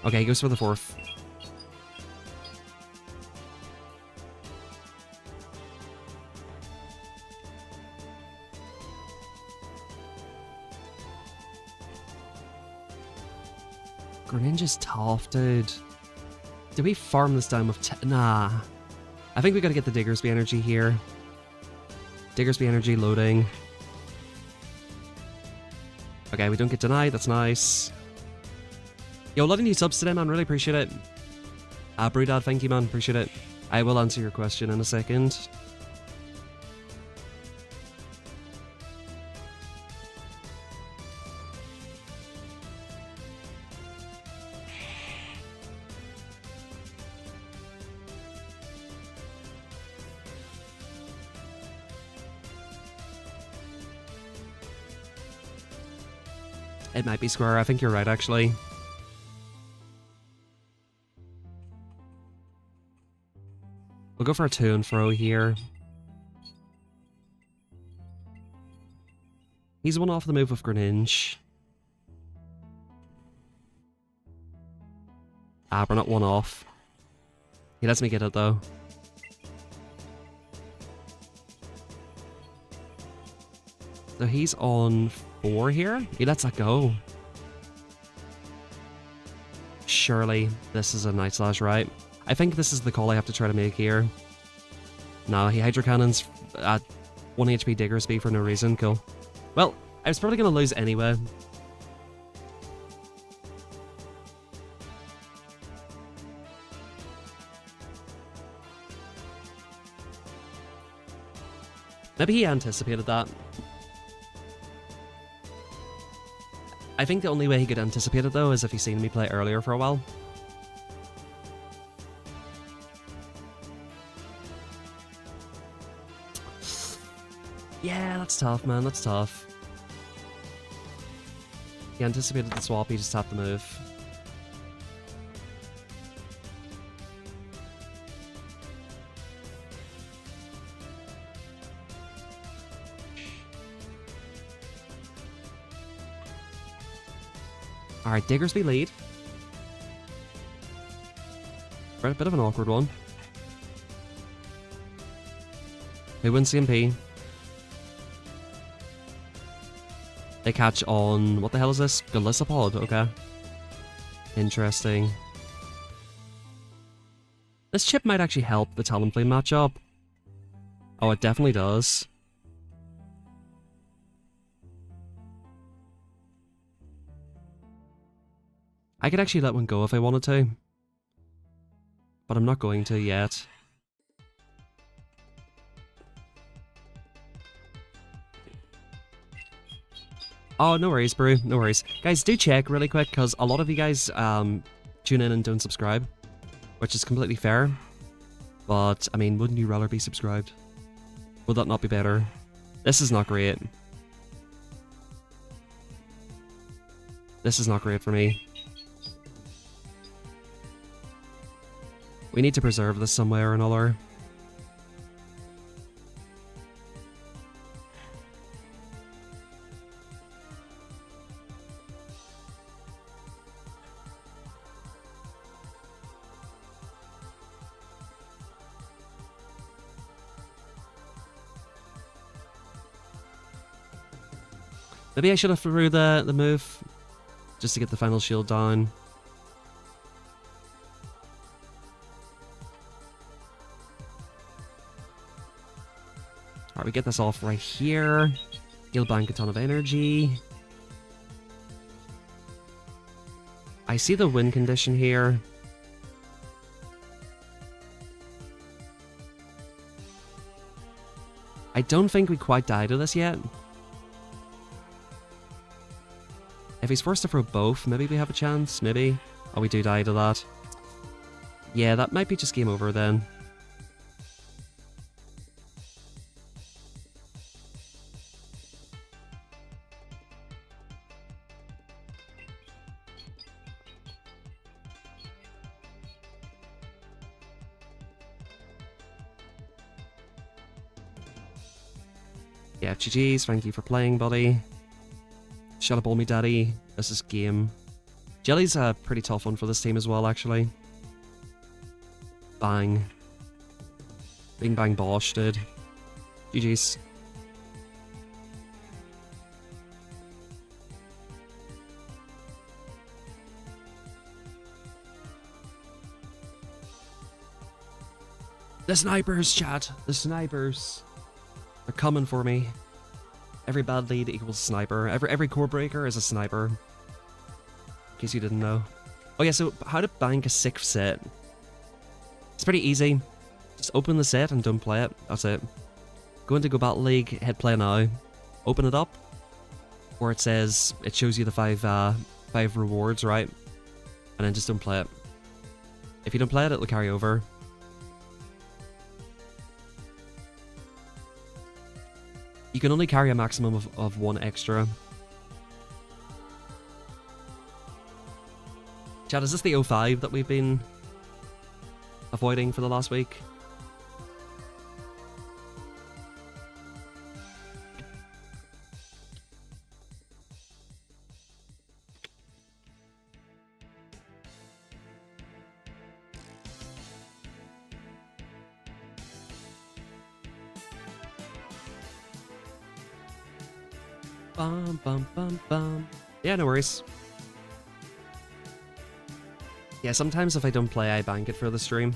Okay, he goes for the 4th. Greninja's tough, dude. Do we farm this down with nah. I think we gotta get the Diggersby energy here. Diggersby energy loading. Okay, we don't get denied, that's nice. Yo, loving you subs today, man, really appreciate it. Brewdad, thank you, man, appreciate it. I will answer your question in a second. It might be square. I think you're right, actually. We'll go for a to and fro here. He's one off the move with Greninja. Ah, we're not one off. He lets me get it, though. So he's on 4 here? He lets that go. Surely this is a Night Slash, right? I think this is the call I have to try to make here. No, he Hydro Cannons at 1 HP Digger speed for no reason. Cool. Well, I was probably going to lose anyway. Maybe he anticipated that. I think the only way he could anticipate it, though, is if he's seen me play earlier for a while. Yeah, that's tough, man. That's tough. He anticipated the swap, he just tapped the move. Alright, Diggersby lead. Right, a bit of an awkward one. Who wins CMP? They catch on... what the hell is this? Golisopod, okay. Interesting. This chip might actually help the Talonflame matchup. Oh, it definitely does. I could actually let one go if I wanted to. But I'm not going to yet. Oh, no worries, Brew. No worries. Guys, do check really quick, because a lot of you guys tune in and don't subscribe. Which is completely fair. But, I mean, wouldn't you rather be subscribed? Would that not be better? This is not great. This is not great for me. We need to preserve this some way or another. Maybe I should have threw the move just to get the final shield down. Alright, we get this off right here. He'll bank a ton of energy. I see the win condition here. I don't think we quite died to this yet. If he's forced to throw both, maybe we have a chance, maybe. Oh, we do die to that. Yeah, that might be just game over then. Yeah, GG's, thank you for playing, buddy. Shut up, all me daddy. This is game. Jelly's a pretty tough one for this team as well, actually. Bang. Bing bang bosh, dude. GG's. The snipers, chat. The snipers. They're coming for me. Every bad lead equals sniper. Every core breaker is a sniper. In case you didn't know. Oh yeah, so how to bank a 6th set. It's pretty easy. Just open the set and don't play it. That's it. Go into Go Battle League, hit play now. Open it up. Where it says, it shows you the 5 rewards, right? And then just don't play it. If you don't play it, it'll carry over. You can only carry a maximum of 1 extra. Chat, is this the 05 that we've been avoiding for the last week? Bum, bum, bum, bum. Yeah, no worries. Yeah, sometimes if I don't play, I bank it for the stream.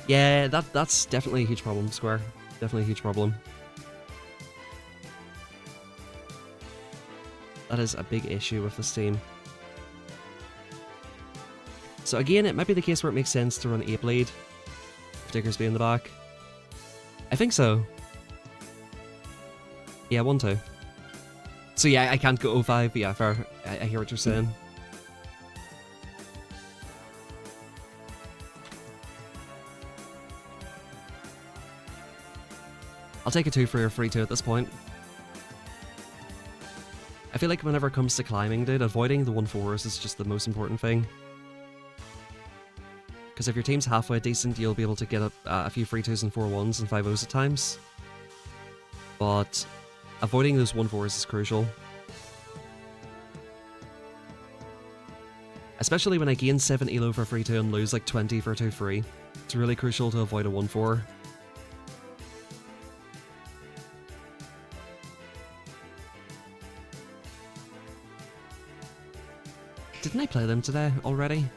Yeah, that's definitely a huge problem, Square. Definitely a huge problem. That is a big issue with this team. So again, it might be the case where it makes sense to run 8 bleed. If Diggersby in the back. I think so. Yeah, 1-2. So yeah, I can't go 05, but yeah, fair. I hear what you're saying. I'll take a 2 for your free 2 at this point. I feel like whenever it comes to climbing, dude, avoiding the 1-4s is just the most important thing. Because if your team's halfway decent, you'll be able to get a few free 2s and 4-1s and 5-0s at times. But avoiding those 1-4s is crucial. Especially when I gain 7 elo for free 2 and lose like 20 for 2 free. It's really crucial to avoid a 1-4. Didn't I play them today already?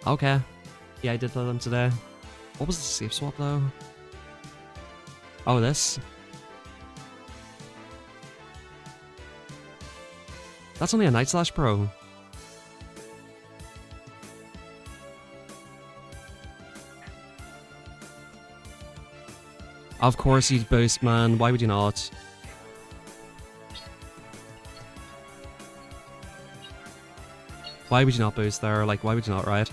Okay. Yeah, I did play them today. What was the safe swap though? Oh, this? That's only a Night Slash Pro. Of course you'd boost, man. Why would you not? Why would you not boost there? Like, why would you not, right?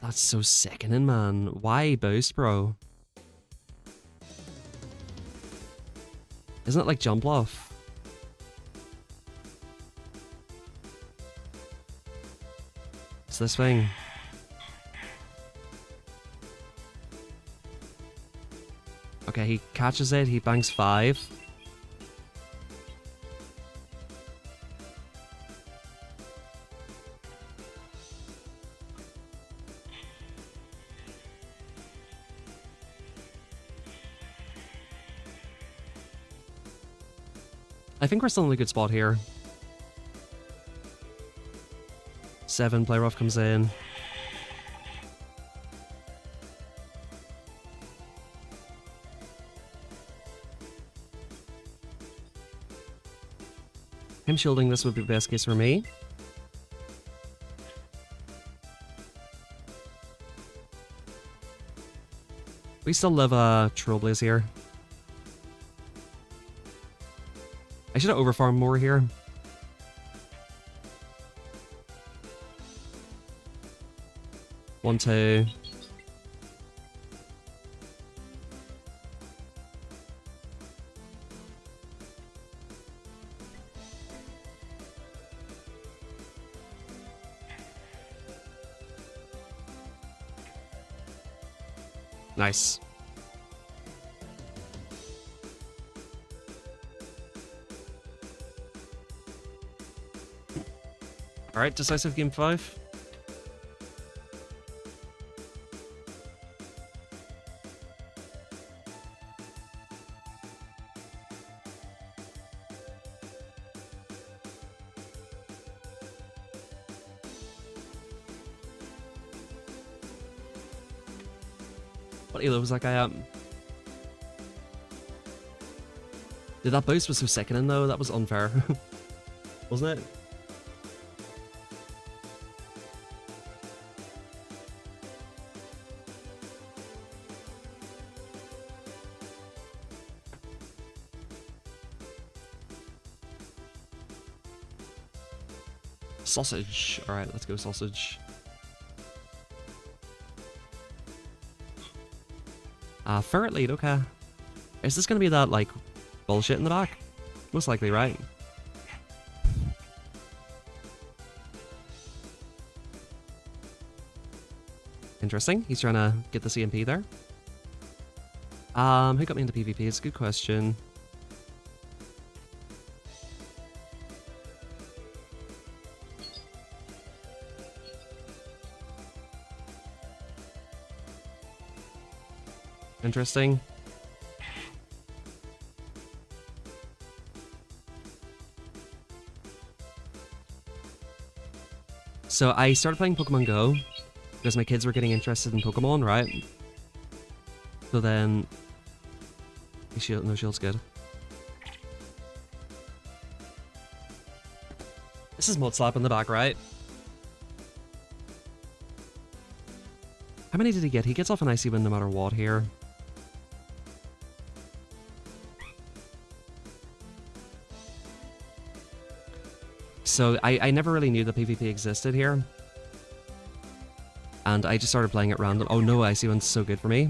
That's so sickening, man. Why boost, bro? Isn't it like jump off? It's this thing. Okay, he catches it, he bangs 5. I think we're still in a good spot here. 7, play rough comes in. Him shielding this would be best case for me. We still live Trailblaze here. I should have overfarmed more here. One, two. Nice. Alright, decisive game 5. What elo was that guy at? Dude, that boost was so sickening though, that was unfair. Wasn't it? Sausage. Alright, let's go sausage. Ferret lead, okay. Is this gonna be that, like, bullshit in the back? Most likely, right? Interesting. He's trying to get the CMP there. Who got me into PvP? It's a good question. Interesting. So I started playing Pokemon Go because my kids were getting interested in Pokemon, right? So then... Shield, no shield's good. This is Mud Slap in the back, right? How many did he get? He gets off an Icy Wind no matter what here. So I never really knew that PvP existed here. And I just started playing at random. Oh no, Icy Wind's so good for me.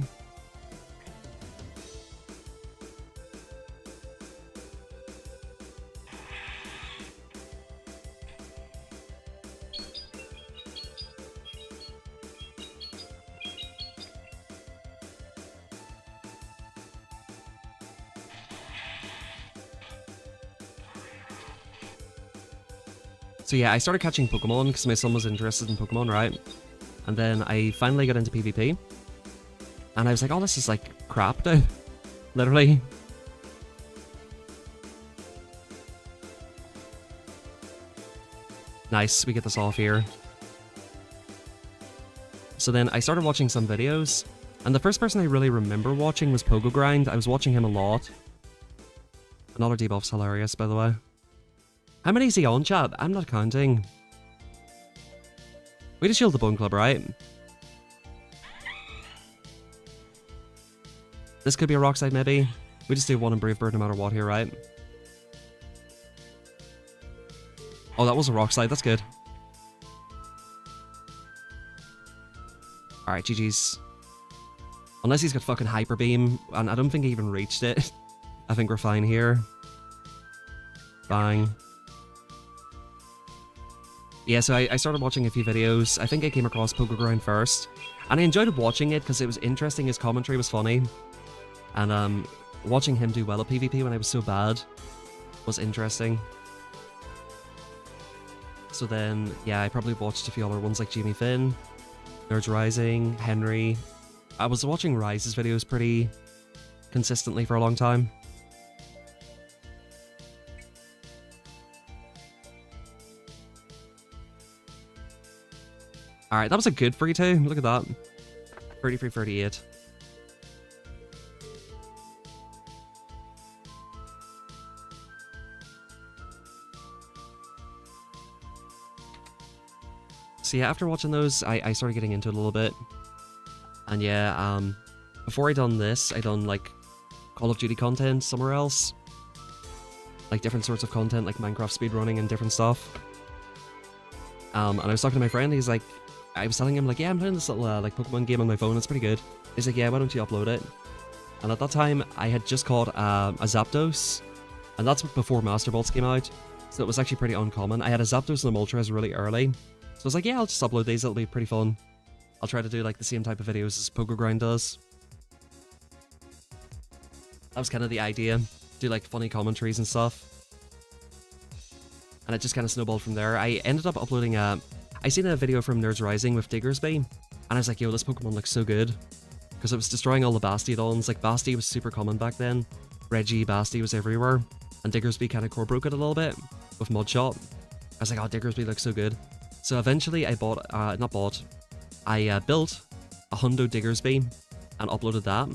So yeah, I started catching Pokemon because my son was interested in Pokemon, right? And then I finally got into PvP. And I was like, oh, this is like crap, dude. Literally. Nice, we get this off here. So then I started watching some videos. And the first person I really remember watching was Pogo Grind. I was watching him a lot. Another debuff's hilarious, by the way. How many is he on, chat? I'm not counting. We just shield the Bone Club, right? This could be a Rock Slide, maybe. We just do one in Brave Bird no matter what here, right? Oh, that was a Rock Slide. That's good. Alright, GG's. Unless he's got fucking Hyper Beam, and I don't think he even reached it. I think we're fine here. Bang. Yeah, so I started watching a few videos. I think I came across Pogo Grind first. And I enjoyed watching it because it was interesting, his commentary was funny. And watching him do well at PvP when I was so bad was interesting. So then, yeah, I probably watched a few other ones like Jamie Finn, Nerds Rising, Henry. I was watching Rise's videos pretty consistently for a long time. Alright, that was a good free too. Look at that. 33-38. So yeah, after watching those, I started getting into it a little bit. And yeah, before I done this, I done like Call of Duty content somewhere else. Like different sorts of content, like Minecraft speedrunning and different stuff. And I was talking to my friend, he's like, I was telling him like, yeah, I'm playing this little like Pokemon game on my phone, it's pretty good. He's like, yeah, why don't you upload it? And at that time, I had just caught a Zapdos, and that's before Master Balls came out, so it was actually pretty uncommon. I had a Zapdos and a Moltres really early, so I was like, yeah, I'll just upload these, it'll be pretty fun. I'll try to do like the same type of videos as Pogo Grind does. That was kind of the idea, do like funny commentaries and stuff. And it just kind of snowballed from there. I ended up uploading I seen a video from Nerds Rising with Diggersby, and I was like, yo, this Pokemon looks so good. Because it was destroying all the Bastiodons. Like, Basti was super common back then. Reggie, Basti was everywhere. And Diggersby kind of core broke it a little bit with Mudshot. I was like, oh, Diggersby looks so good. So eventually I built a Hundo Diggersby and uploaded that.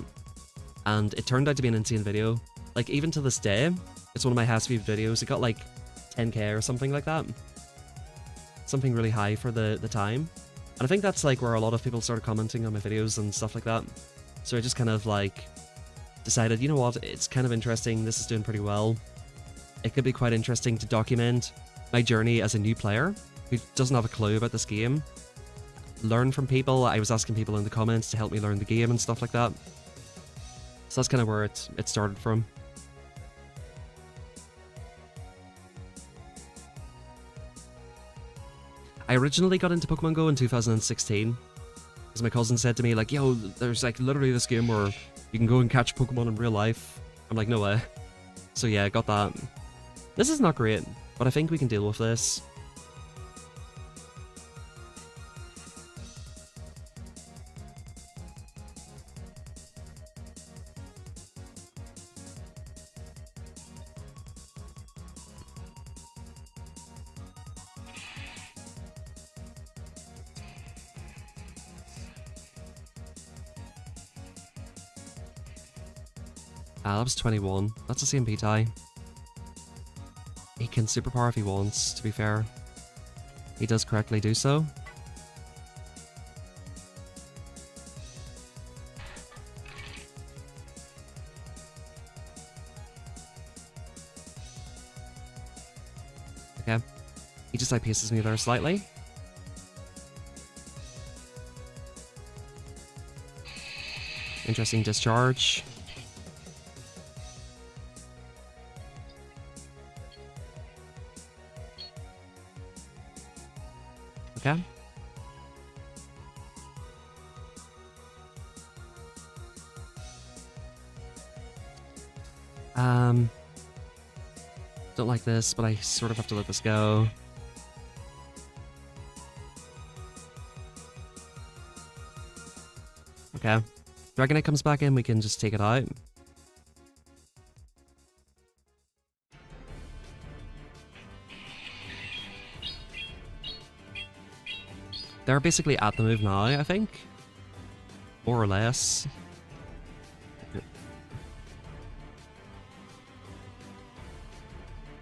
And it turned out to be an insane video. Like, even to this day, it's one of my highest viewed videos. It got like 10k or something like that. Something really high for the time. And I think that's like where a lot of people started commenting on my videos and stuff like that. So I just kind of like decided, you know what, it's kind of interesting, this is doing pretty well. It could be quite interesting to document my journey as a new player who doesn't have a clue about this game. Learn from people. I was asking people in the comments to help me learn the game and stuff like that. So that's kind of where it started from. I originally got into Pokemon Go in 2016. As my cousin said to me, like, yo, there's like literally this game where you can go and catch Pokemon in real life. I'm like, no way. So yeah, I got that. This is not great, but I think we can deal with this. That was 21. That's the same P tie. He can superpower if he wants, to be fair. He does correctly do so. Okay. He just paces me there slightly. Interesting discharge. Okay. Don't like this, but I sort of have to let this go. Okay. Dragonite comes back in, we can just take it out. They're basically at the move now, I think. More or less.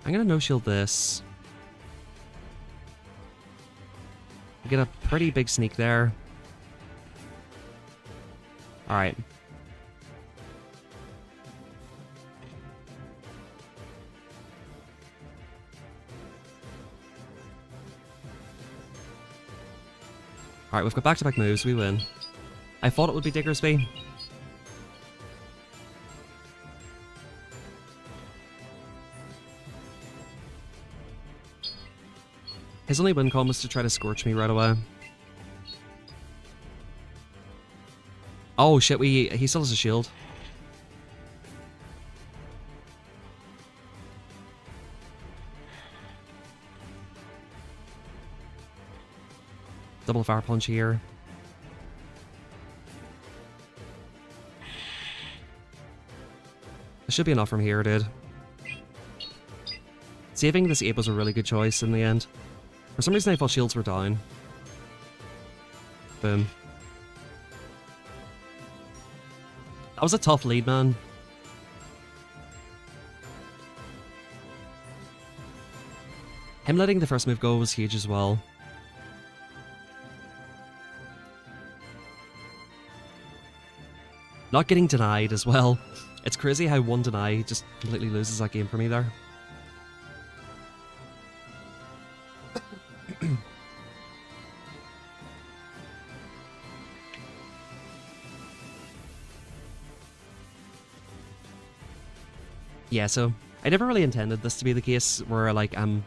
I'm gonna no-shield this. We get a pretty big sneak there. Alright. Alright, we've got back-to-back moves, we win. I thought it would be Diggersby. His only win con was to try to scorch me right away. Oh shit, he still has a shield. Double fire punch here. It should be enough from here, dude. Saving this ape was a really good choice in the end. For some reason I thought shields were down. Boom. That was a tough lead, man. Him letting the first move go was huge as well. Not getting denied as well. It's crazy how one deny just completely loses that game for me there. Yeah, so I never really intended this to be the case where like I'm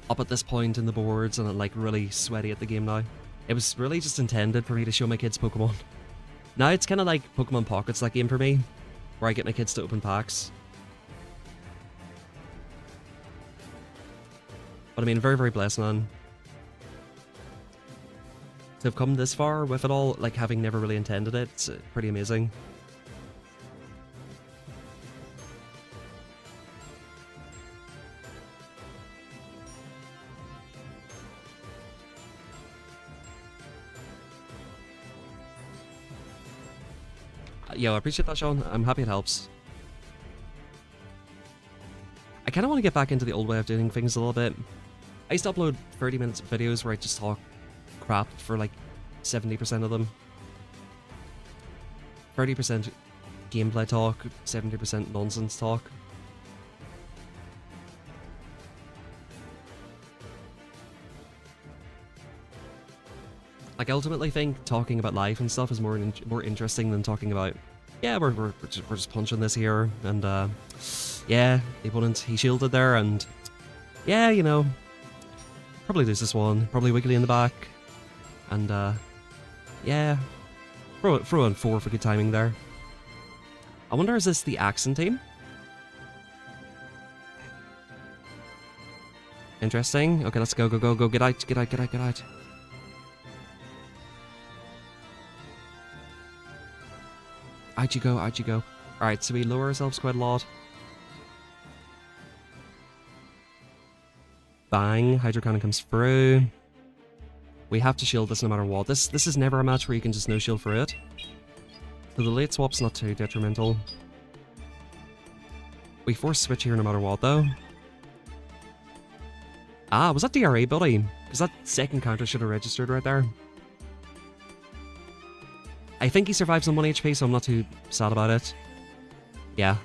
up at this point in the boards and I'm like really sweaty at the game now. It was really just intended for me to show my kids Pokemon. Now it's kind of like Pokemon Pockets, that game for me, where I get my kids to open packs. But I mean, very, very blessed, man. To have come this far with it all, like having never really intended it, it's pretty amazing. Yo, I appreciate that, Sean. I'm happy it helps. I kind of want to get back into the old way of doing things a little bit. I used to upload 30 minutes of videos where I just talk crap for like 70% of them. 30% gameplay talk, 70% nonsense talk. Like, I ultimately think talking about life and stuff is more interesting than talking about Yeah, we're just punching this here, and yeah, the opponent, he shielded there, and yeah, you know, probably lose this one, probably wiggly in the back, and yeah, throw in 4 for good timing there. I wonder, is this the accent team? Interesting. Okay, let's go, go, go, go, get out, get out, get out, get out. Out you go, out you go. Alright, so we lower ourselves quite a lot. Bang, Hydro Cannon comes through. We have to shield this no matter what. This is never a match where you can just no shield through it. So the late swap's not too detrimental. We force switch here no matter what though. Ah, was that DRA, buddy? Because that second counter should have registered right there. I think he survives on 1 HP, so I'm not too sad about it. Yeah.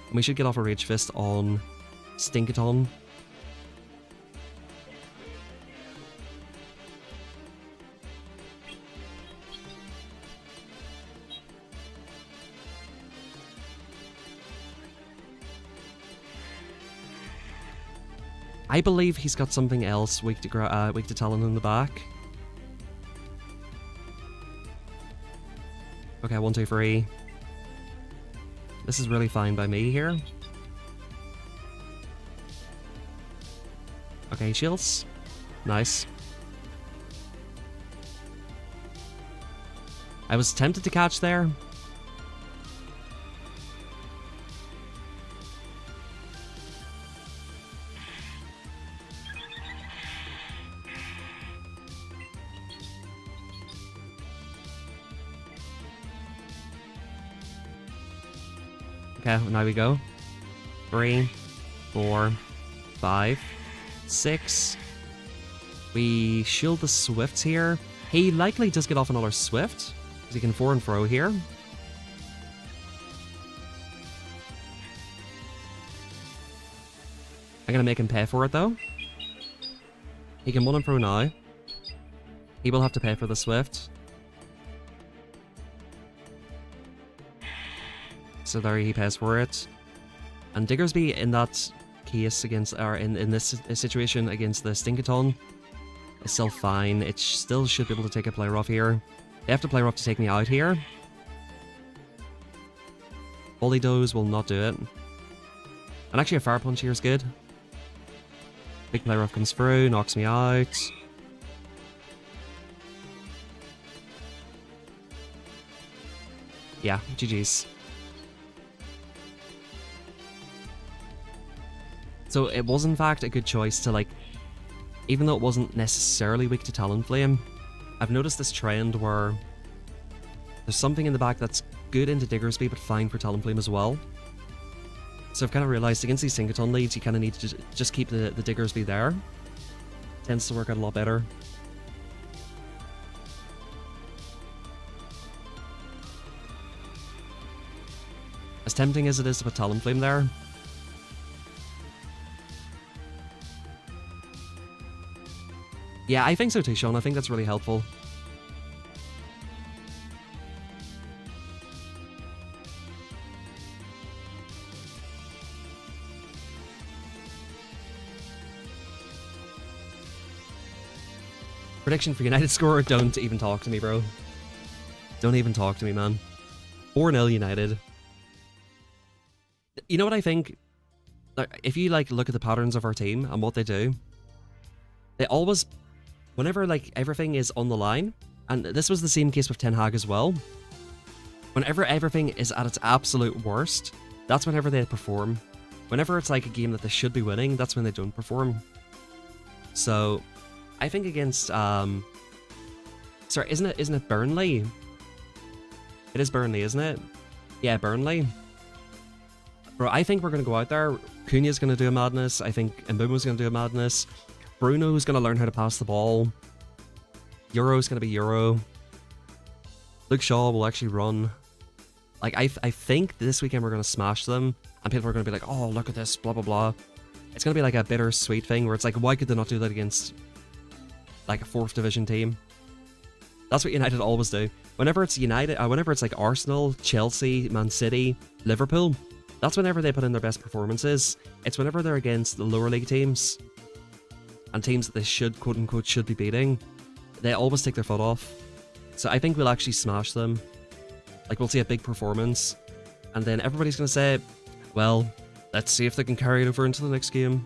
And we should get off a Rage Fist on Stinkaton. I believe he's got something else weak to Talon in the back. Okay, 1, 2, 3. This is really fine by me here. Okay, shields. Nice. I was tempted to catch there. Okay, now we go. 3, 4, 5, 6. We shield the Swifts here. He likely does get off another Swift, because he can 4 and throw here. I'm gonna make him pay for it though. He can 1 and throw now. He will have to pay for the Swift. So there he pays for it. And Diggersby in that case against, or in this situation against the Stinkaton is still fine. It still should be able to take a play rough here. They have to play rough to take me out here. Bully Doze will not do it. And actually a Fire Punch here is good. Big play rough comes through, knocks me out. Yeah, GG's. So it was in fact a good choice to, like, even though it wasn't necessarily weak to Talonflame, I've noticed this trend where there's something in the back that's good into Diggersby but fine for Talonflame as well. So I've kind of realised against these Stinkaton leads you kind of need to just keep the Diggersby there. Tends to work out a lot better. As tempting as it is to put Talonflame there, yeah, I think so too, Sean. I think that's really helpful. Prediction for United score? Don't even talk to me, bro. Don't even talk to me, man. 4-0 United. You know what I think? If you, like, look at the patterns of our team and what they do, they always... Whenever, like, everything is on the line, and this was the same case with Ten Hag as well, whenever everything is at its absolute worst, that's whenever they perform. Whenever it's like a game that they should be winning, that's when they don't perform. So, I think against, sorry, isn't it Burnley? It is Burnley, isn't it? Yeah, Burnley. Bro, I think we're going to go out there. Cunha's going to do a madness. I think Mbumo's going to do a madness. Bruno's going to learn how to pass the ball. Euro's going to be Euro. Luke Shaw will actually run. Like, I think this weekend we're going to smash them. And people are going to be like, oh, look at this, blah, blah, blah. It's going to be like a bittersweet thing where it's like, why could they not do that against, like, a 4th division team? That's what United always do. Whenever it's United, whenever it's like Arsenal, Chelsea, Man City, Liverpool, that's whenever they put in their best performances. It's whenever they're against the lower league teams and teams that they should, quote unquote, should be beating. They always take their foot off. So I think we'll actually smash them. Like, we'll see a big performance. And then everybody's going to say, well, let's see if they can carry it over into the next game.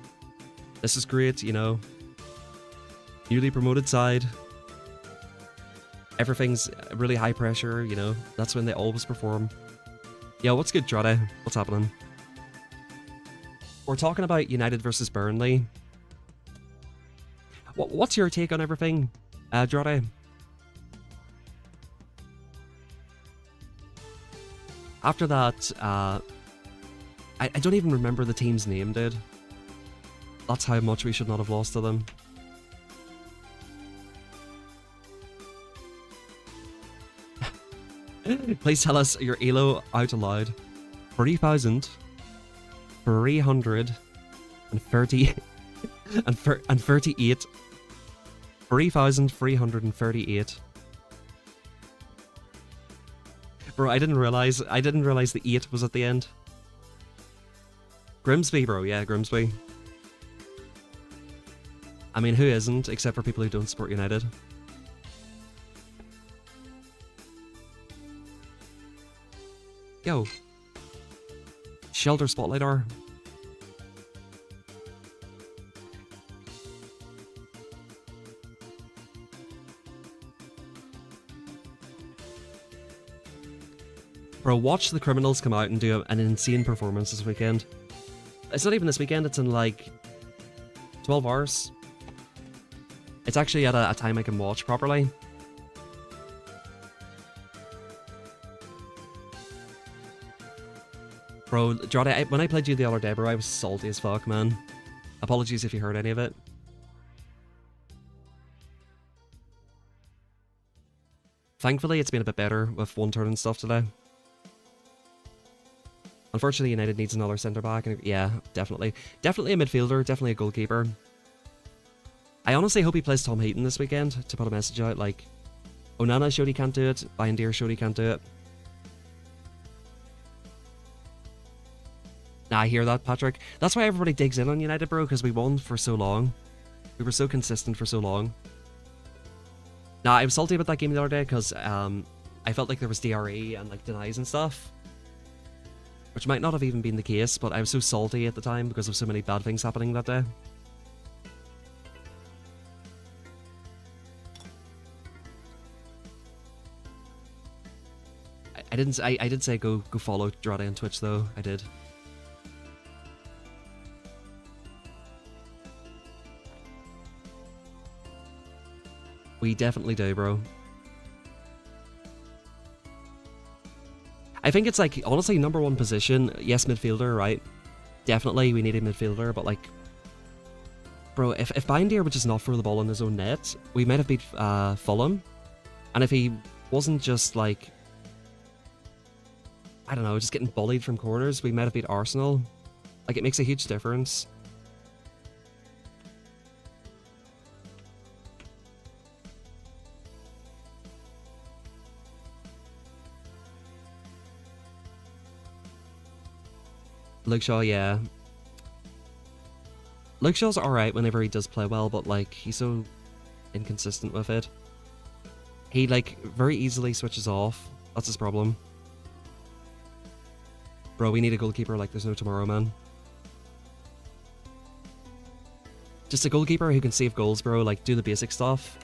This is great, you know. Newly promoted side. Everything's really high pressure, you know. That's when they always perform. Yo, what's good, Drade? What's happening? We're talking about United versus Burnley. What's your take on everything, Drade? After that, I don't even remember the team's name, dude. That's how much we should not have lost to them. Please tell us your ELO out aloud. 3,330 and 38. 3,338. Bro, I didn't realize the 8 was at the end. Grimsby, bro, yeah, Grimsby. I mean, who isn't, except for people who don't support United? Yo. Shelter Spotlight R. Bro, watch the Criminals come out and do an insane performance this weekend. It's not even this weekend, it's in like 12 hours. It's actually at a time I can watch properly. Bro, Jada, when I played you the other day, bro, I was salty as fuck, man. Apologies if you heard any of it. Thankfully, it's been a bit better with one turn and stuff today. Unfortunately, United needs another centre-back. Yeah, definitely. Definitely a midfielder, definitely a goalkeeper. I honestly hope he plays Tom Heaton this weekend to put a message out like, Onana showed he can't do it, Bayindir showed he can't do it. Nah, I hear that, Patrick. That's why everybody digs in on United, bro, because we won for so long. We were so consistent for so long. Nah, I was salty about that game the other day because I felt like there was DRE and like denies and stuff. Which might not have even been the case, but I was so salty at the time because of so many bad things happening that day. I did say go follow Drade on Twitch though. I did. We definitely do, bro. I think it's like, honestly, number one position. Yes, midfielder, right? Definitely, we need a midfielder, but like, bro, if Bayindir would just not throw the ball in his own net, we might have beat Fulham. And if he wasn't just like, I don't know, just getting bullied from corners, we might have beat Arsenal. Like, it makes a huge difference. Luke Shaw, yeah. Luke Shaw's alright whenever he does play well, but like, he's so inconsistent with it. He like very easily switches off. That's his problem. Bro, we need a goalkeeper like there's no tomorrow, man. Just a goalkeeper who can save goals, bro, like do the basic stuff.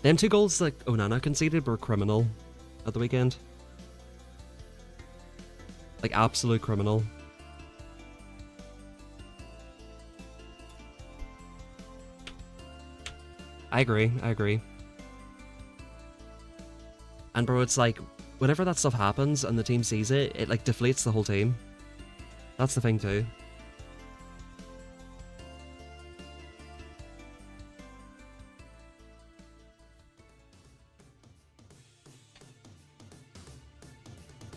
Them 2 goals like Onana conceded were criminal at the weekend. Like, absolute criminal. I agree. And bro, it's like, whenever that stuff happens and the team sees it, it like deflates the whole team. That's the thing too.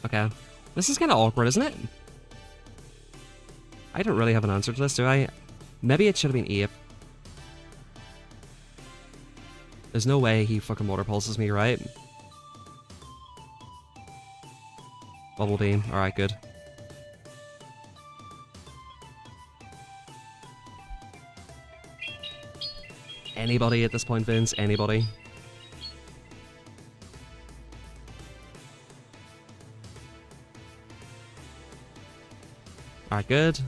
Okay. This is kind of awkward, isn't it? I don't really have an answer to this, do I? Maybe it should have been Ape. There's no way he fucking water pulses me, right? Bubble beam. Alright, good. Anybody at this point, Vince? Anybody? Alright, good.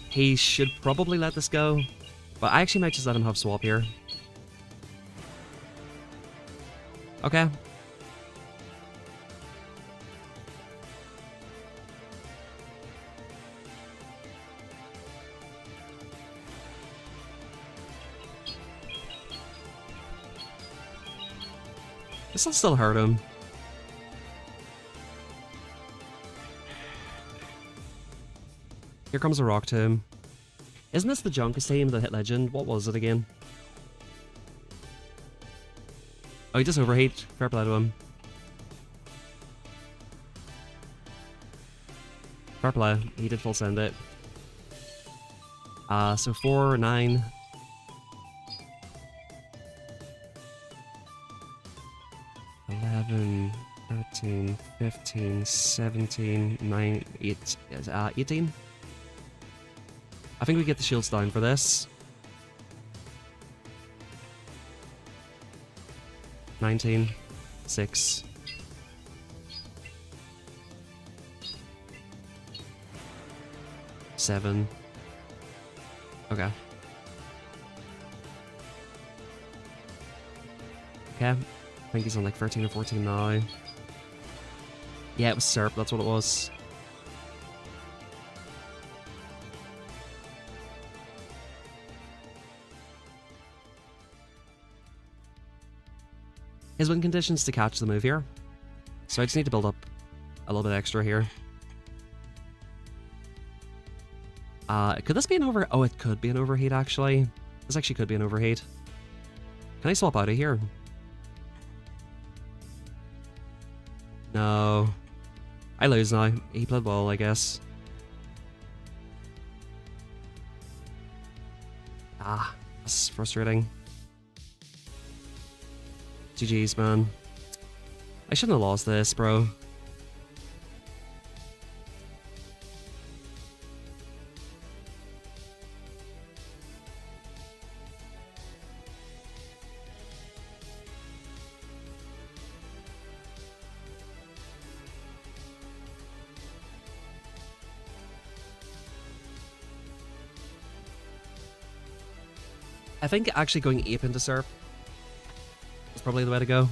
He should probably let this go. But I actually might just let him have swap here. Okay. This will still hurt him. Here comes a rock tomb. Isn't this the Junkus team that hit legend? What was it again? Oh, he just overheat. Fair play to him. Fair play. He did full send it. So 4, 9. 11, 13, 15, 17, 9, 8, 18. I think we get the shields down for this. 19, 6. Seven. Okay. Okay. I think he's on like 13 or 14 now. Yeah, it was Serp, that's what it was. His win conditions to catch the move here. So I just need to build up a little bit extra here. Could this be an over... Oh, it could be an overheat, actually. This actually could be an overheat. Can I swap out of here? No. I lose now. He played well, I guess. Ah, that's frustrating. GG's, man. I shouldn't have lost this, bro. I think actually going ape into Serp is probably the way to go.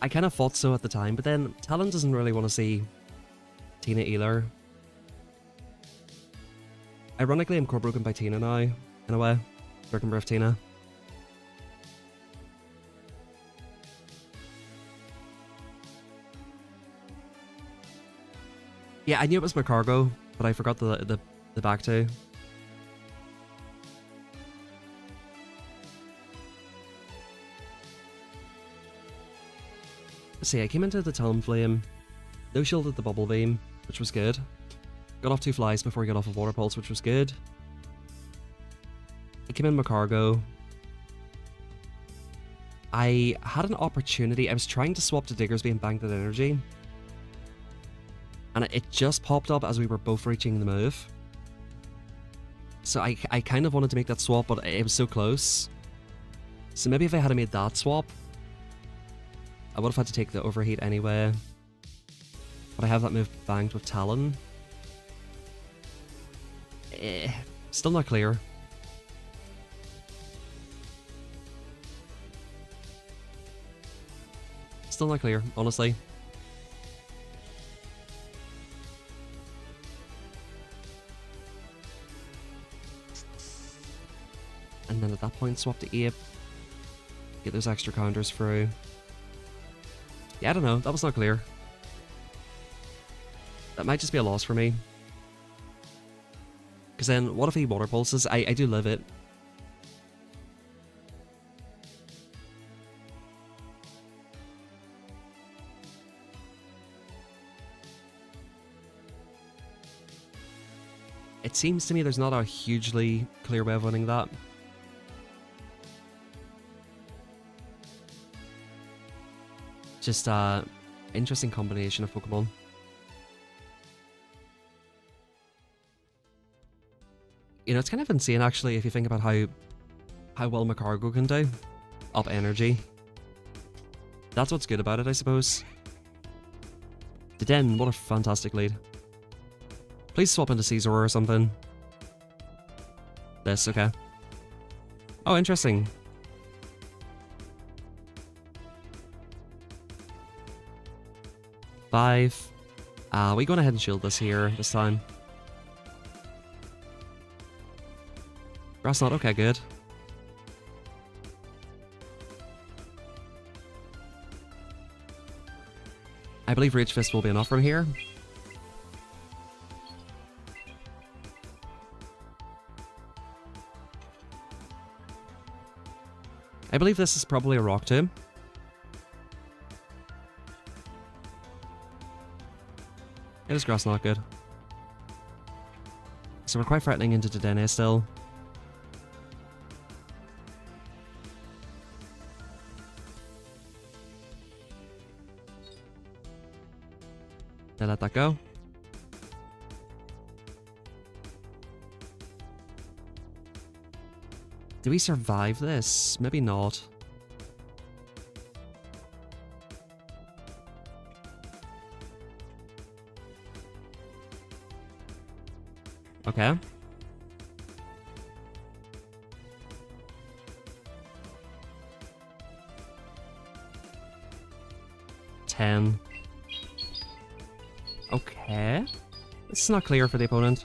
I kind of thought so at the time, but then Talon doesn't really want to see Tina either. Ironically, I'm core broken by Tina now, in a way. Broken Breath Tina. Yeah, I knew it was my cargo, but I forgot the back two. See, I came into the Talonflame, no shielded the Bubble Beam, which was good. Got off 2 flies before he got off a Water Pulse, which was good. I came in my cargo. I had an opportunity. I was trying to swap to Diggersby and bank that energy. And it just popped up as we were both reaching the move. So I kind of wanted to make that swap, but it was so close. So maybe if I had made that swap, I would have had to take the overheat anyway. But I have that move banked with Talon. Still not clear. Still not clear, honestly. And then at that point, swap to Ape. Get those extra counters through. Yeah, I don't know. That was not clear. That might just be a loss for me. Because then, what if he water pulses? I do live it. It seems to me there's not a hugely clear way of winning that. Just interesting combination of Pokemon. You know, it's kind of insane actually if you think about how well Macargo can do. Up energy. That's what's good about it, I suppose. Den, what a fantastic lead. Please swap into Caesar or something. This, okay. Oh, interesting. Five. We going ahead and shield this here this time. Grass Knot, okay, good. I believe Rage Fist will be enough from here. I believe this is probably a Rock Tomb. It is Grass Knot, good. So we're quite threatening into Dedenne still. Now let that go. Do we survive this? Maybe not. Okay. Ten. Okay. It's not clear for the opponent.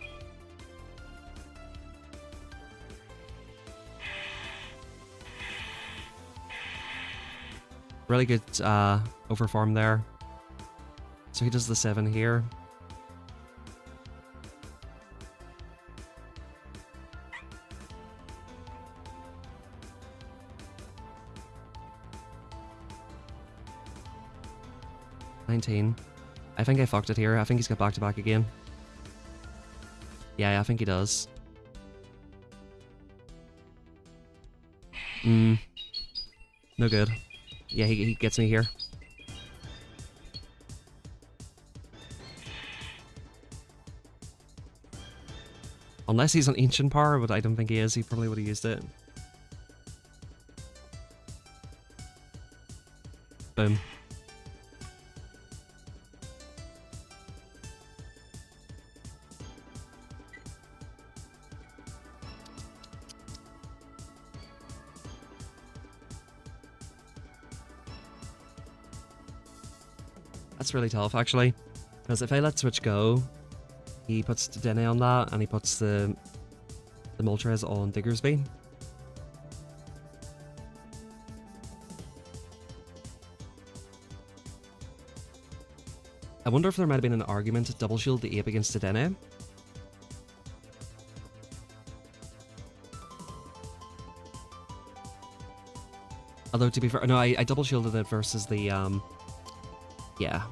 Really good overform there. So he does the 7 here. $19. I think I fucked it here. I think he's got back-to-back again. Yeah, I think he does. No good. Yeah, he gets me here. Unless he's on Ancient Power, but I don't think he is. He probably would have used it. Boom. That's really tough, actually. Because if I let Switch go, he puts Dedenne on that, and he puts the Moltres on Diggersby. I wonder if there might have been an argument to double shield the Ape against Dedenne. Although, to be fair, no, I double shielded it versus the, yeah.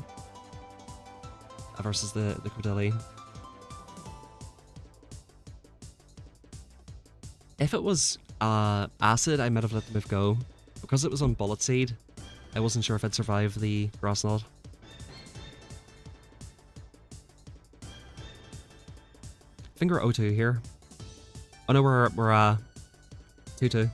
Versus the Cordilli. If it was Acid, I might have let the move go. Because it was on Bullet Seed, I wasn't sure if I'd survive the Grass Knot. Finger O2 here. Oh no, we're 2-2.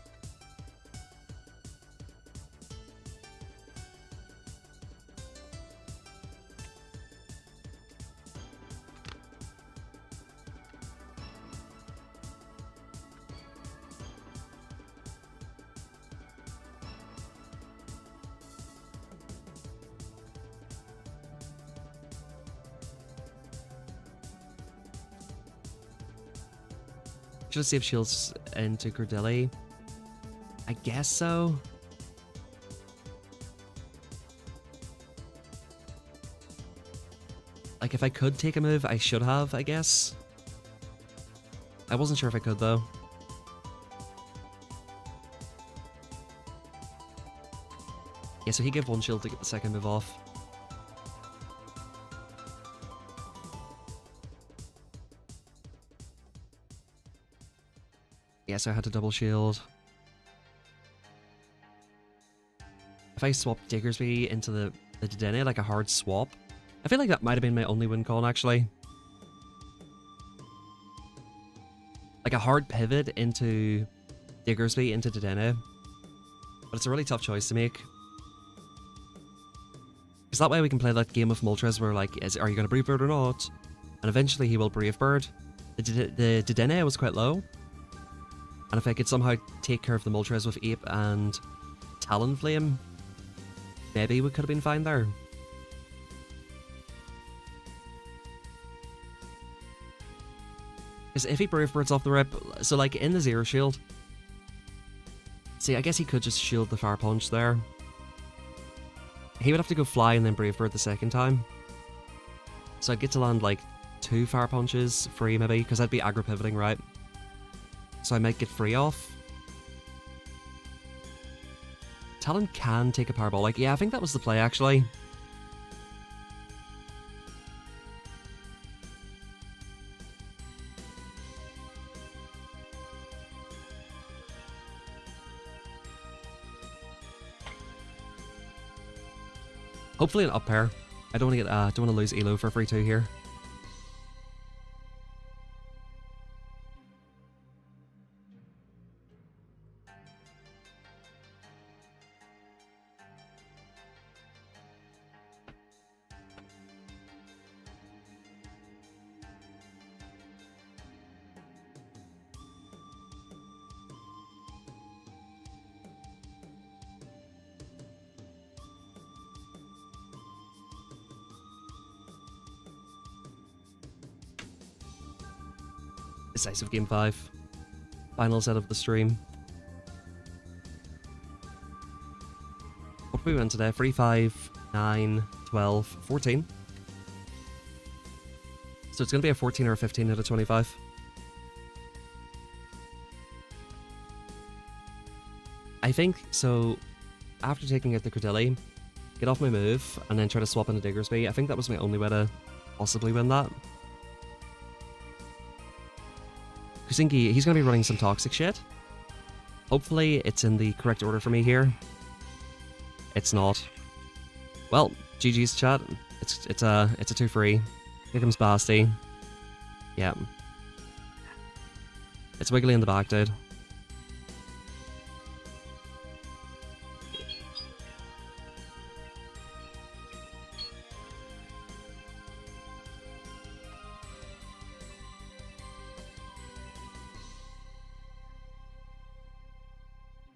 Should have saved shields into Cordilli. I guess so. Like, if I could take a move, I should have, I guess. I wasn't sure if I could, though. Yeah, so he gave one shield to get the second move off. Yeah, so I had to double shield. If I swap Diggersby into the the Dedenne, like a hard swap. I feel like that might have been my only win con, actually. Like a hard pivot into Diggersby, into Dedenne. But it's a really tough choice to make. Because that way we can play that game of Moltres where, like, are you going to Brave Bird or not? And eventually he will Brave Bird. The Dedenne was quite low. And if I could somehow take care of the Moltres with Ape and Talonflame, maybe we could have been fine there. Because if he Brave Birds off the rip, so like in the Zero Shield, see, I guess he could just shield the Fire Punch there. He would have to go Fly and then Brave Bird the second time. So I'd get to land like 2 Fire Punches free maybe, because I'd be aggro pivoting, right? So I might get free off. Talon can take a Powerball. Like, yeah, I think that was the play actually. Hopefully an up pair. I don't want to get don't want to lose Elo for free 2 here. Decisive Game 5. Final set of the stream. What did we win today? 3, 5, 9, 12, 14. So it's going to be a 14 or a 15 out of 25. I think, so after taking out the Credilli, get off my move, and then try to swap into Diggersby, I think that was my only way to possibly win that. Kusinki, he's going to be running some toxic shit. Hopefully it's in the correct order for me here. It's not. Well, GG's chat. It's a 2 free. Here comes Basti. Yeah. It's wiggly in the back, dude.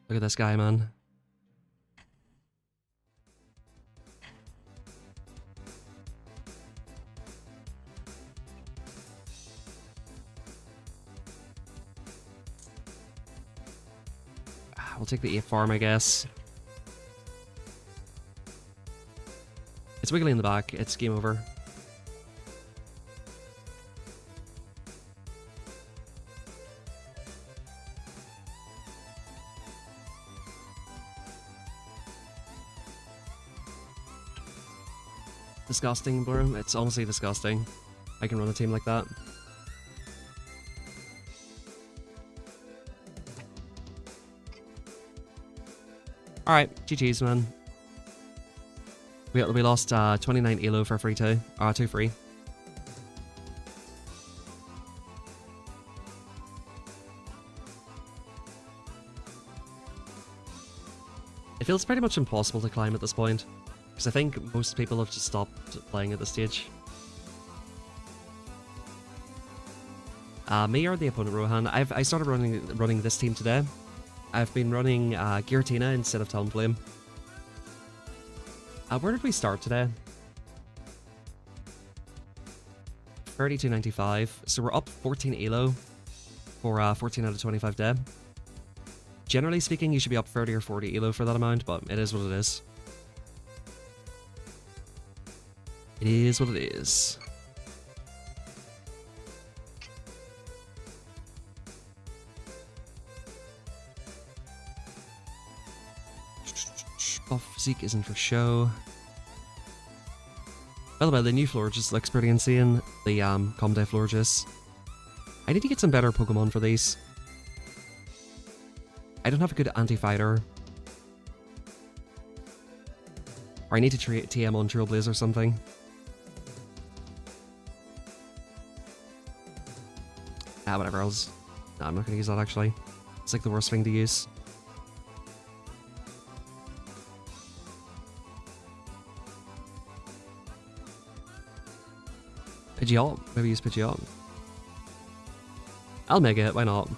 Look at this guy, man. We'll take the 8 farm, I guess. It's wiggly in the back. It's game over. Disgusting, bro. It's honestly disgusting. I can run a team like that. Alright, GG's, man. We lost 29 elo for free 2. 2 free. It feels pretty much impossible to climb at this point. Because I think most people have just stopped playing at this stage. Me or the opponent, Rohan. I started running this team today. I've been running Giratina instead of Talonflame. Where did we start today? 32.95. So we're up 14 elo for 14 out of 25 dead. Generally speaking, you should be up 30 or 40 elo for that amount, but it is what it is. It is what it is. Buff physique isn't for show. By the way, the new Florges looks pretty insane. The Comday Florges. I need to get some better Pokemon for these. I don't have a good anti-fighter. Or I need to TM on Trailblazer or something. Whatever else. No, I'm not going to use that actually. It's like the worst thing to use. Pidgeot? Maybe use Pidgeot. I'll Mega it, why not?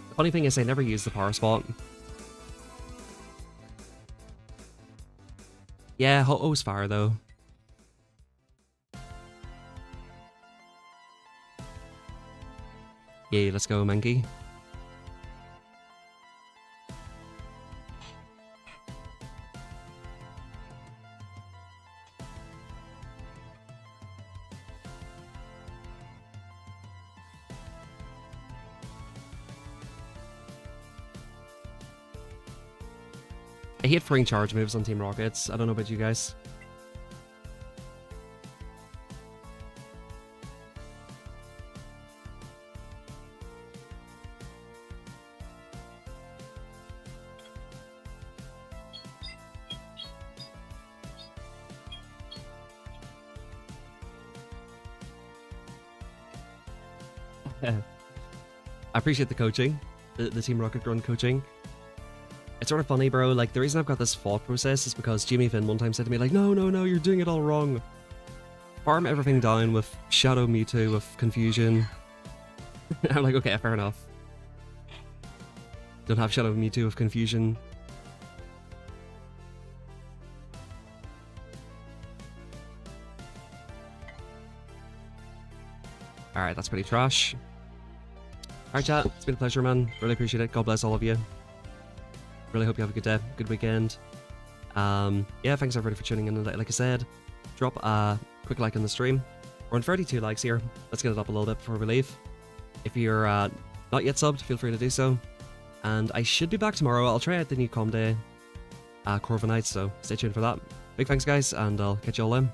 The funny thing is I never use the power spot. Yeah, Ho-Oh's fire though. Yeah, let's go, Mankey. I hate throwing charge moves on Team Rockets. I don't know about you guys. I appreciate the coaching, the Team Rocket run coaching. It's sort of funny, bro. Like, the reason I've got this thought process is because Jimmy Finn one time said to me, like, no, you're doing it all wrong. Farm everything down with Shadow Mewtwo, with Confusion. I'm like, okay, fair enough. Don't have Shadow Mewtwo with Confusion. Alright, that's pretty trash. Alright, chat. It's been a pleasure, man. Really appreciate it. God bless all of you. Really hope you have a good day, good weekend. Yeah, thanks everybody for tuning in. Like I said, drop a quick like on the stream. We're on 32 likes here. Let's get it up a little bit before we leave. If you're not yet subbed, feel free to do so. And I should be back tomorrow. I'll try out the new Comday Corviknight, so stay tuned for that. Big thanks, guys, and I'll catch you all then.